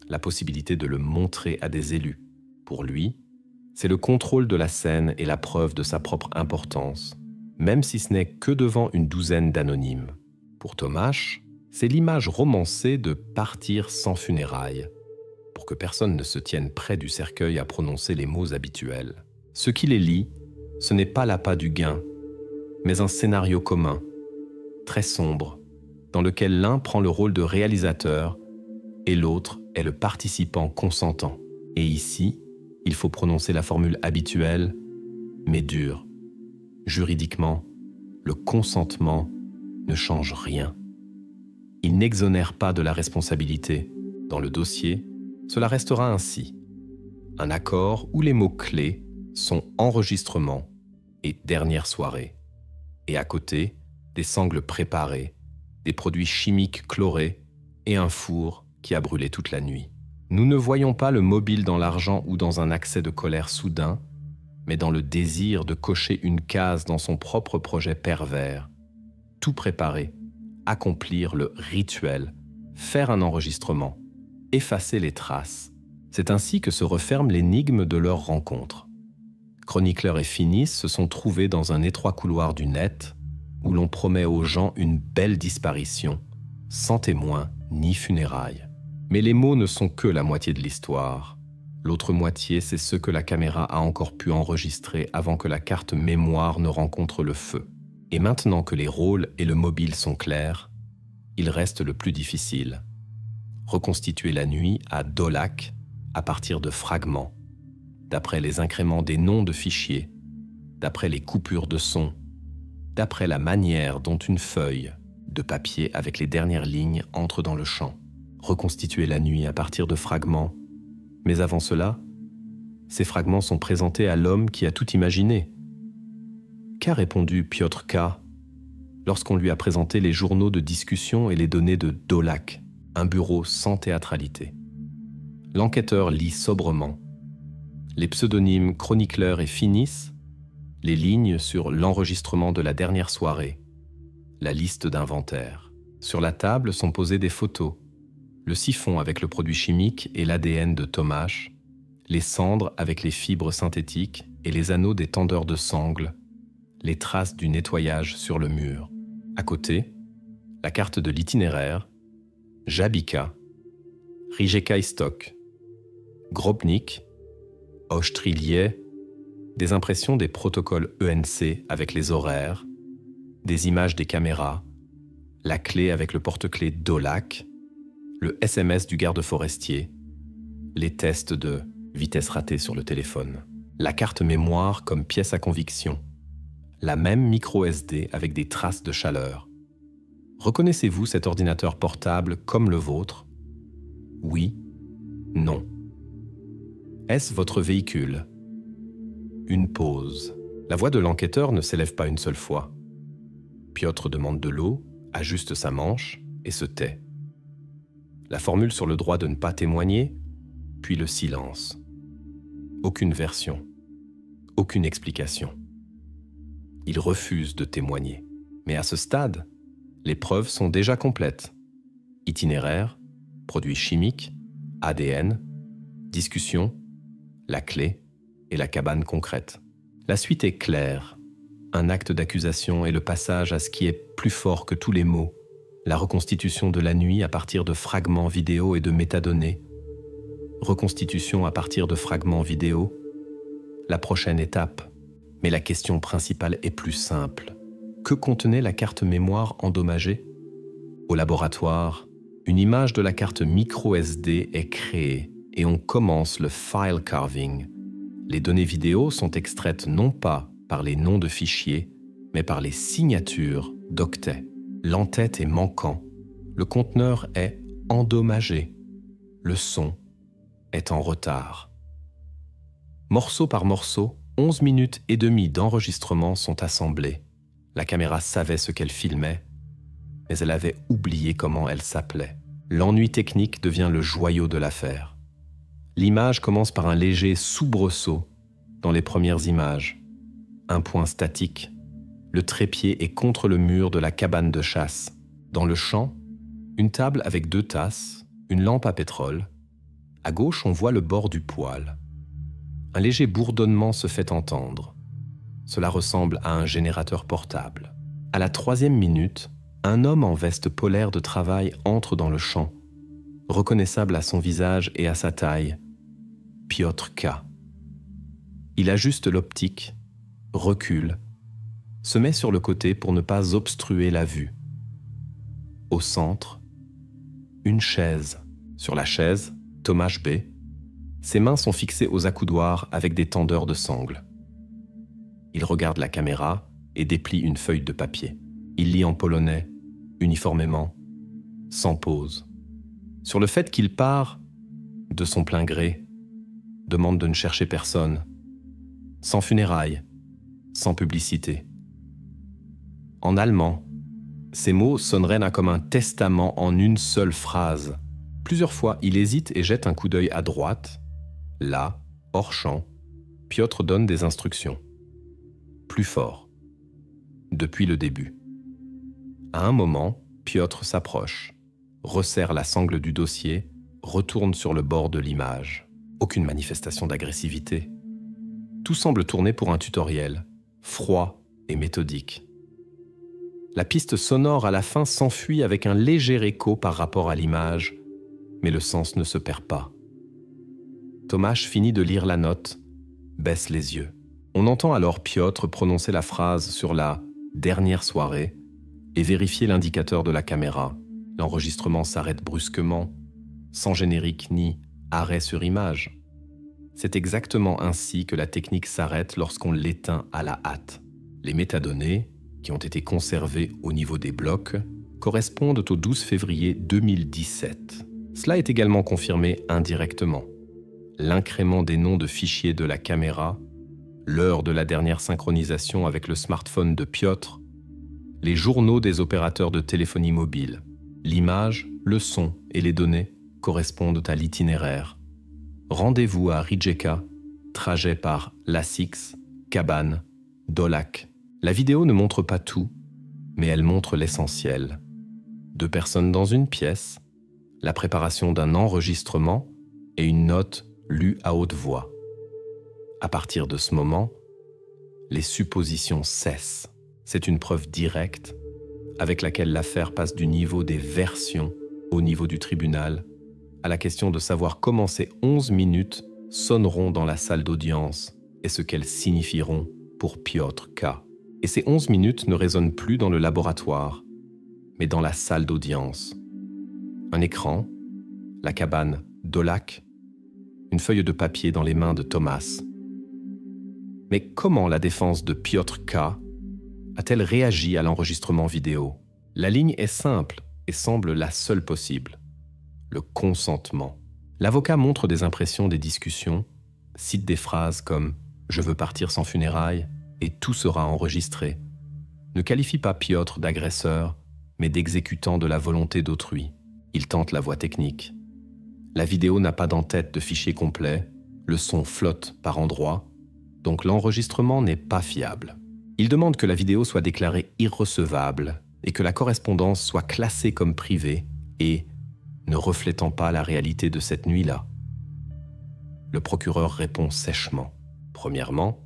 la possibilité de le montrer à des élus. Pour lui, c'est le contrôle de la scène et la preuve de sa propre importance, même si ce n'est que devant une douzaine d'anonymes. Pour Tomáš, c'est l'image romancée de partir sans funérailles, pour que personne ne se tienne près du cercueil à prononcer les mots habituels. Ce qui les lie, ce n'est pas l'appât du gain, mais un scénario commun, très sombre, dans lequel l'un prend le rôle de réalisateur et l'autre est le participant consentant. Et ici, il faut prononcer la formule habituelle, mais dure. Juridiquement, le consentement ne change rien. Il n'exonère pas de la responsabilité. Dans le dossier, cela restera ainsi. Un accord où les mots-clés sont enregistrement et dernière soirée. Et à côté, des sangles préparées, des produits chimiques chlorés et un four qui a brûlé toute la nuit. Nous ne voyons pas le mobile dans l'argent ou dans un accès de colère soudain, mais dans le désir de cocher une case dans son propre projet pervers. Tout préparer, accomplir le rituel, faire un enregistrement, effacer les traces. C'est ainsi que se referme l'énigme de leur rencontre. Chronicler et Finis se sont trouvés dans un étroit couloir du net où l'on promet aux gens une belle disparition, sans témoin ni funérailles. Mais les mots ne sont que la moitié de l'histoire. L'autre moitié, c'est ce que la caméra a encore pu enregistrer avant que la carte mémoire ne rencontre le feu. Et maintenant que les rôles et le mobile sont clairs, il reste le plus difficile. Reconstituer la nuit à Dolac à partir de fragments, d'après les incréments des noms de fichiers, d'après les coupures de son, d'après la manière dont une feuille de papier avec les dernières lignes entre dans le champ. Reconstituer la nuit à partir de fragments. Mais avant cela, ces fragments sont présentés à l'homme qui a tout imaginé. Qu'a répondu Piotr K. lorsqu'on lui a présenté les journaux de discussion et les données de Dolac, un bureau sans théâtralité? L'enquêteur lit sobrement les pseudonymes Chronicler et Finis, les lignes sur l'enregistrement de la dernière soirée, la liste d'inventaire. Sur la table sont posées des photos, le siphon avec le produit chimique et l'ADN de Tomáš, les cendres avec les fibres synthétiques et les anneaux des tendeurs de sangles, les traces du nettoyage sur le mur. À côté, la carte de l'itinéraire, Jabika, Rijeka-Istok, Grobnik, Ostrilier, des impressions des protocoles ENC avec les horaires, des images des caméras, la clé avec le porte-clés Dolak, le SMS du garde forestier, les tests de vitesse ratée sur le téléphone, la carte mémoire comme pièce à conviction, la même micro SD avec des traces de chaleur. Reconnaissez-vous cet ordinateur portable comme le vôtre? Oui, non. Est-ce votre véhicule? Une pause. La voix de l'enquêteur ne s'élève pas une seule fois. Piotr demande de l'eau, ajuste sa manche et se tait. La formule sur le droit de ne pas témoigner, puis le silence. Aucune version, aucune explication. Il refuse de témoigner. Mais à ce stade, les preuves sont déjà complètes. Itinéraire, produits chimiques, ADN, discussion, la clé et la cabane concrète. La suite est claire. Un acte d'accusation et le passage à ce qui est plus fort que tous les mots. La reconstitution de la nuit à partir de fragments vidéo et de métadonnées. Reconstitution à partir de fragments vidéo. La prochaine étape. Mais la question principale est plus simple. Que contenait la carte mémoire endommagée? Au laboratoire, une image de la carte micro SD est créée et on commence le file carving. Les données vidéo sont extraites non pas par les noms de fichiers, mais par les signatures d'octets. L'entête est manquant, le conteneur est endommagé, le son est en retard. Morceau par morceau, 11 minutes et demie d'enregistrement sont assemblés. La caméra savait ce qu'elle filmait, mais elle avait oublié comment elle s'appelait. L'ennui technique devient le joyau de l'affaire. L'image commence par un léger soubresaut dans les premières images. Un point statique. Le trépied est contre le mur de la cabane de chasse. Dans le champ, une table avec 2 tasses, une lampe à pétrole. À gauche, on voit le bord du poêle. Un léger bourdonnement se fait entendre. Cela ressemble à un générateur portable. À la 3e minute, un homme en veste polaire de travail entre dans le champ, reconnaissable à son visage et à sa taille. Piotr K. Il ajuste l'optique, recule, se met sur le côté pour ne pas obstruer la vue. Au centre, une chaise. Sur la chaise, Tomasz B. Ses mains sont fixées aux accoudoirs avec des tendeurs de sangles. Il regarde la caméra et déplie une feuille de papier. Il lit en polonais, uniformément, sans pause. Sur le fait qu'il part, de son plein gré, demande de ne chercher personne, sans funérailles, sans publicité. En allemand, ces mots sonneraient comme un testament en une seule phrase. Plusieurs fois, il hésite et jette un coup d'œil à droite. Là, hors champ, Piotr donne des instructions. Plus fort. Depuis le début. À un moment, Piotr s'approche, resserre la sangle du dossier, retourne sur le bord de l'image. Aucune manifestation d'agressivité. Tout semble tourner pour un tutoriel, froid et méthodique. La piste sonore à la fin s'enfuit avec un léger écho par rapport à l'image, mais le sens ne se perd pas. Tomasz finit de lire la note, baisse les yeux. On entend alors Piotr prononcer la phrase sur la « dernière soirée » et vérifier l'indicateur de la caméra. L'enregistrement s'arrête brusquement, sans générique ni arrêt sur image. C'est exactement ainsi que la technique s'arrête lorsqu'on l'éteint à la hâte. Les métadonnées, qui ont été conservées au niveau des blocs, correspondent au 12 février 2017. Cela est également confirmé indirectement. L'incrément des noms de fichiers de la caméra, l'heure de la dernière synchronisation avec le smartphone de Piotr, les journaux des opérateurs de téléphonie mobile, l'image, le son et les données correspondent à l'itinéraire. Rendez-vous à Rijeka, trajet par Lasix, Cabane, Dolak. La vidéo ne montre pas tout, mais elle montre l'essentiel. 2 personnes dans une pièce, la préparation d'un enregistrement et une note lue à haute voix. À partir de ce moment, les suppositions cessent. C'est une preuve directe avec laquelle l'affaire passe du niveau des versions au niveau du tribunal, à la question de savoir comment ces 11 minutes sonneront dans la salle d'audience et ce qu'elles signifieront pour Piotr K. Et ces 11 minutes ne résonnent plus dans le laboratoire, mais dans la salle d'audience. Un écran, la cabane Dolak, une feuille de papier dans les mains de Tomasz. Mais comment la défense de Piotr K. a-t-elle réagi à l'enregistrement vidéo? La ligne est simple et semble la seule possible. Le consentement. L'avocat montre des impressions des discussions, cite des phrases comme « Je veux partir sans funérailles » et « Tout sera enregistré », ne qualifie pas Piotr d'agresseur, mais d'exécutant de la volonté d'autrui. Il tente la voie technique. La vidéo n'a pas d'en-tête de fichier complet, le son flotte par endroits, donc l'enregistrement n'est pas fiable. Il demande que la vidéo soit déclarée irrecevable et que la correspondance soit classée comme privée et ne reflétant pas la réalité de cette nuit-là. Le procureur répond sèchement. Premièrement,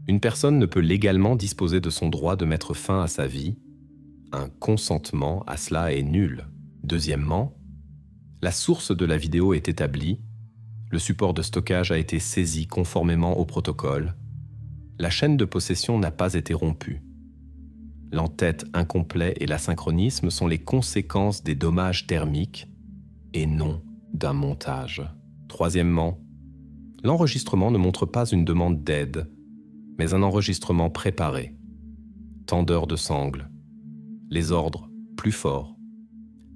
une personne ne peut légalement disposer de son droit de mettre fin à sa vie. Un consentement à cela est nul. Deuxièmement, la source de la vidéo est établie, le support de stockage a été saisi conformément au protocole, la chaîne de possession n'a pas été rompue. L'en-tête incomplet et l'asynchronisme sont les conséquences des dommages thermiques et non d'un montage. Troisièmement, l'enregistrement ne montre pas une demande d'aide, mais un enregistrement préparé. Tendeur de sangle, les ordres plus forts,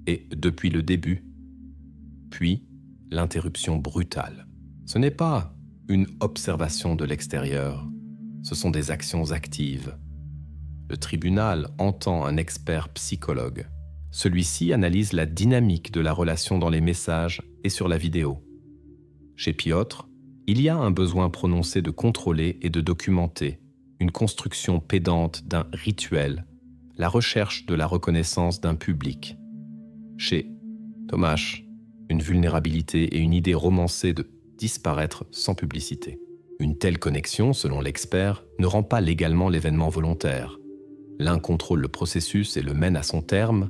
et depuis le début, puis l'interruption brutale. Ce n'est pas une observation de l'extérieur, ce sont des actions actives. Le tribunal entend un expert psychologue. Celui-ci analyse la dynamique de la relation dans les messages et sur la vidéo. Chez Piotr, il y a un besoin prononcé de contrôler et de documenter, une construction pédante d'un rituel, la recherche de la reconnaissance d'un public. Chez Tomasz, une vulnérabilité et une idée romancée de disparaître sans publicité. Une telle connexion, selon l'expert, ne rend pas légalement l'événement volontaire. L'un contrôle le processus et le mène à son terme,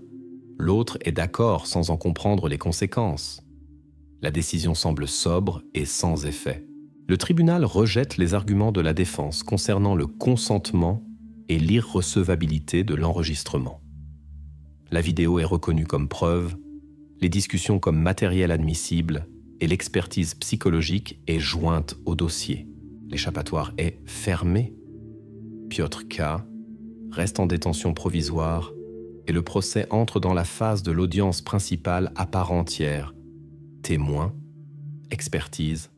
l'autre est d'accord sans en comprendre les conséquences. La décision semble sobre et sans effet. Le tribunal rejette les arguments de la défense concernant le consentement et l'irrecevabilité de l'enregistrement. La vidéo est reconnue comme preuve, les discussions comme matériel admissible et l'expertise psychologique est jointe au dossier. L'échappatoire est fermé. Piotr K. reste en détention provisoire et le procès entre dans la phase de l'audience principale à part entière. Témoins, expertise,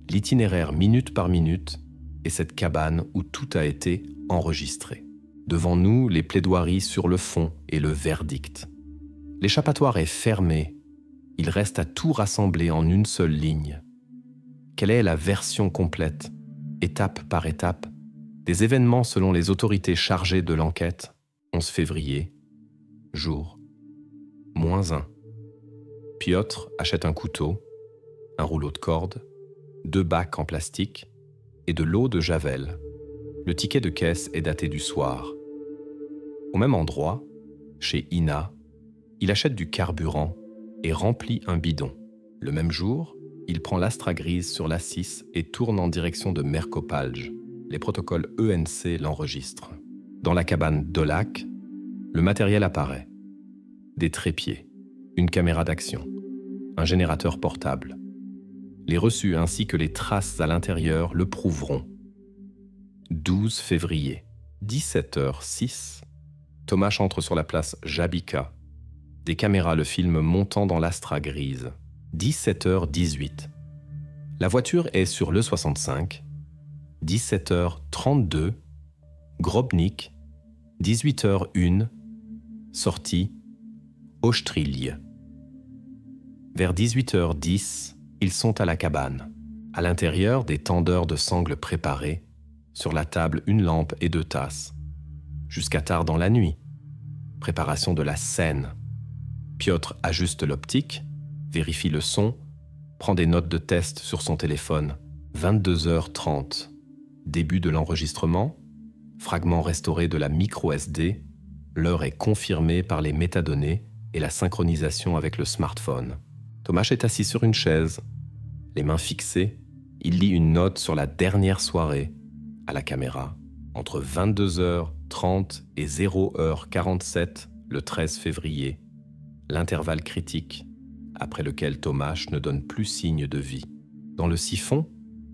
l'itinéraire minute par minute et cette cabane où tout a été enregistré. Devant nous, les plaidoiries sur le fond et le verdict. L'échappatoire est fermé. Il reste à tout rassembler en une seule ligne. Quelle est la version complète, étape par étape, des événements selon les autorités chargées de l'enquête? 11 février, jour, -1. Piotr achète un couteau, un rouleau de corde, 2 bacs en plastique et de l'eau de Javel. Le ticket de caisse est daté du soir. Au même endroit, chez Ina, il achète du carburant et remplit un bidon. Le même jour, il prend l'Astra grise sur l'A6 et tourne en direction de Merkopalj. Les protocoles ENC l'enregistrent. Dans la cabane Dolak, le matériel apparaît. Des trépieds, une caméra d'action, un générateur portable. Les reçus ainsi que les traces à l'intérieur le prouveront. 12 février, 17h06, Tomasz entre sur la place Jabika. Des caméras le filment montant dans l'Astra grise. 17h18. La voiture est sur le 65. 17h32. Grobnik. 18h01. Sortie. Ostril. Vers 18h10, ils sont à la cabane. À l'intérieur, des tendeurs de sangles préparés. Sur la table, une lampe et 2 tasses. Jusqu'à tard dans la nuit. Préparation de la scène. Piotr ajuste l'optique, vérifie le son, prend des notes de test sur son téléphone. 22h30. Début de l'enregistrement. Fragment restauré de la micro SD. L'heure est confirmée par les métadonnées et la synchronisation avec le smartphone. Tomáš est assis sur une chaise. Les mains fixées, il lit une note sur la dernière soirée, à la caméra, entre 22h30 et 0h47 le 13 février, l'intervalle critique, après lequel Tomáš ne donne plus signe de vie. Dans le siphon,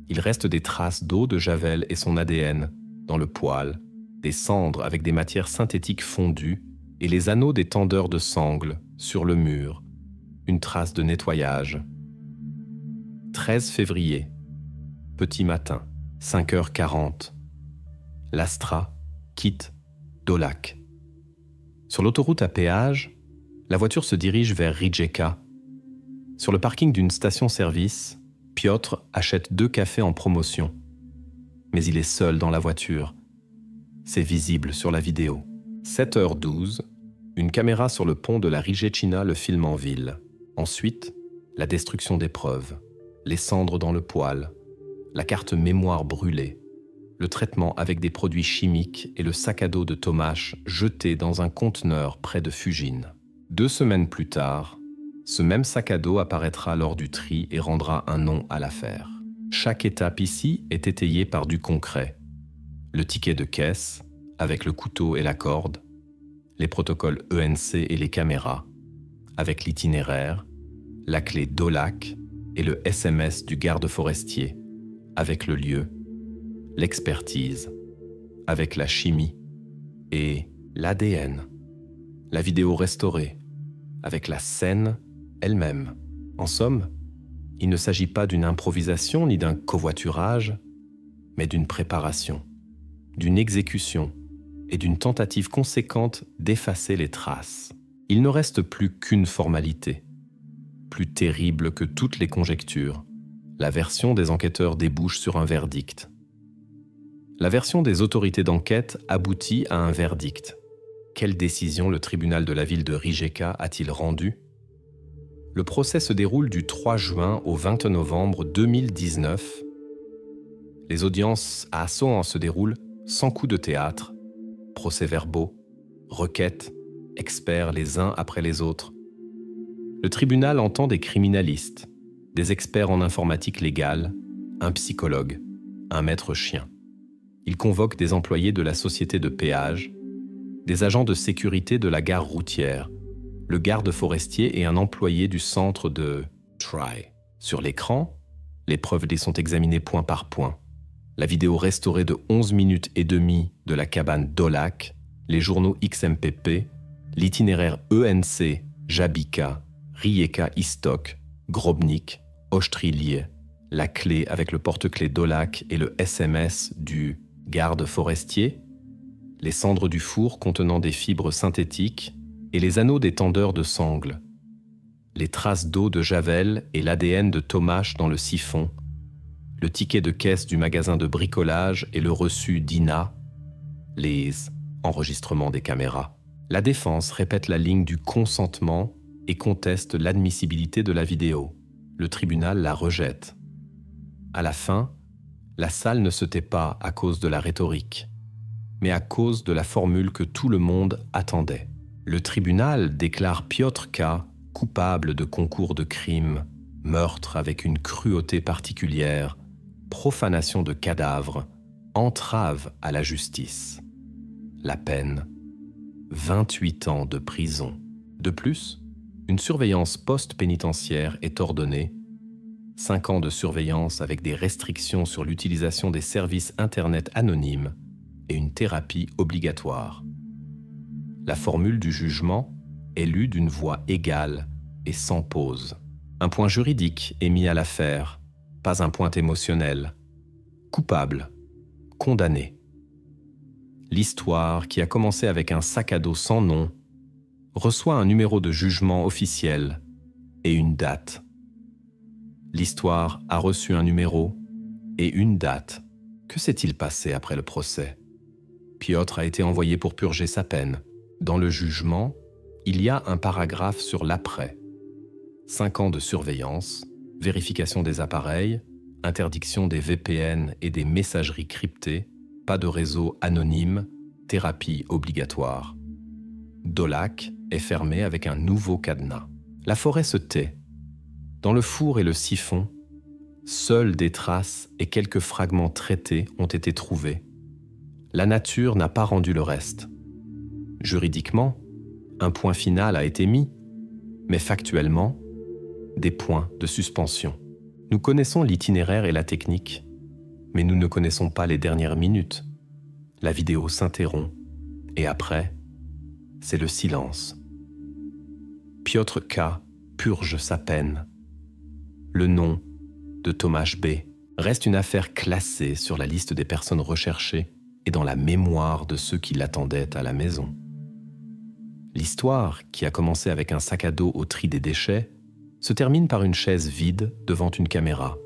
il reste des traces d'eau de Javel et son ADN, dans le poêle, des cendres avec des matières synthétiques fondues et les anneaux des tendeurs de sangles sur le mur, une trace de nettoyage. 13 février, petit matin, 5h40. L'Astra quitte Dolac. Sur l'autoroute à péage, la voiture se dirige vers Rijeka. Sur le parking d'une station-service, Piotr achète 2 cafés en promotion. Mais il est seul dans la voiture. C'est visible sur la vidéo. 7h12, une caméra sur le pont de la Riječina le filme en ville. Ensuite, la destruction des preuves, les cendres dans le poêle, la carte mémoire brûlée, le traitement avec des produits chimiques et le sac à dos de Tomáš jeté dans un conteneur près de Fujin. 2 semaines plus tard, ce même sac à dos apparaîtra lors du tri et rendra un nom à l'affaire. Chaque étape ici est étayée par du concret. Le ticket de caisse, avec le couteau et la corde, les protocoles ENC et les caméras, avec l'itinéraire, la clé Dolac et le SMS du garde forestier, avec le lieu, l'expertise, avec la chimie et l'ADN, la vidéo restaurée, avec la scène elle-même. En somme, il ne s'agit pas d'une improvisation ni d'un covoiturage, mais d'une préparation, d'une exécution et d'une tentative conséquente d'effacer les traces. Il ne reste plus qu'une formalité, plus terrible que toutes les conjectures. La version des enquêteurs débouche sur un verdict. La version des autorités d'enquête aboutit à un verdict. Quelle décision le tribunal de la ville de Rijeka a-t-il rendue ? Le procès se déroule du 3 juin au 20 novembre 2019. Les audiences à Assoan se déroulent sans coup de théâtre, procès-verbaux, requêtes, experts les uns après les autres. Le tribunal entend des criminalistes, des experts en informatique légale, un psychologue, un maître chien. Il convoque des employés de la société de péage, des agents de sécurité de la gare routière, le garde forestier et un employé du centre de Try. Sur l'écran, les preuves les sont examinées point par point. La vidéo restaurée de 11 minutes et demie de la cabane Dolac, les journaux XMPP, l'itinéraire ENC, Jabika, Rijeka Istok, Grobnik, Ostrilier, la clé avec le porte-clés Dolac et le SMS du garde forestier, les cendres du four contenant des fibres synthétiques et les anneaux des tendeurs de sangles, les traces d'eau de Javel et l'ADN de Tomáš dans le siphon, le ticket de caisse du magasin de bricolage et le reçu d'Ina, les enregistrements des caméras. La défense répète la ligne du consentement et conteste l'admissibilité de la vidéo. Le tribunal la rejette. À la fin, la salle ne se tait pas à cause de la rhétorique, mais à cause de la formule que tout le monde attendait. Le tribunal déclare Piotr K. coupable de concours de crime, meurtre avec une cruauté particulière, profanation de cadavres, entrave à la justice. La peine, 28 ans de prison. De plus, une surveillance post-pénitentiaire est ordonnée, 5 ans de surveillance avec des restrictions sur l'utilisation des services Internet anonymes et une thérapie obligatoire. La formule du jugement est lue d'une voix égale et sans pause. Un point juridique est mis à l'affaire, pas un point émotionnel. Coupable, condamné. L'histoire, qui a commencé avec un sac à dos sans nom, reçoit un numéro de jugement officiel et une date. L'histoire a reçu un numéro et une date. Que s'est-il passé après le procès ? Piotr a été envoyé pour purger sa peine. Dans le jugement, il y a un paragraphe sur l'après. 5 ans de surveillance, Vérification des appareils, interdiction des VPN et des messageries cryptées, pas de réseau anonyme, thérapie obligatoire. Daulac est fermé avec un nouveau cadenas. La forêt se tait. Dans le four et le siphon, seules des traces et quelques fragments traités ont été trouvés. La nature n'a pas rendu le reste. Juridiquement, un point final a été mis, mais factuellement, des points de suspension. Nous connaissons l'itinéraire et la technique, mais nous ne connaissons pas les dernières minutes. La vidéo s'interrompt, et après, c'est le silence. Piotr K. purge sa peine. Le nom de Tomasz B. reste une affaire classée sur la liste des personnes recherchées et dans la mémoire de ceux qui l'attendaient à la maison. L'histoire, qui a commencé avec un sac à dos au tri des déchets, se termine par une chaise vide devant une caméra.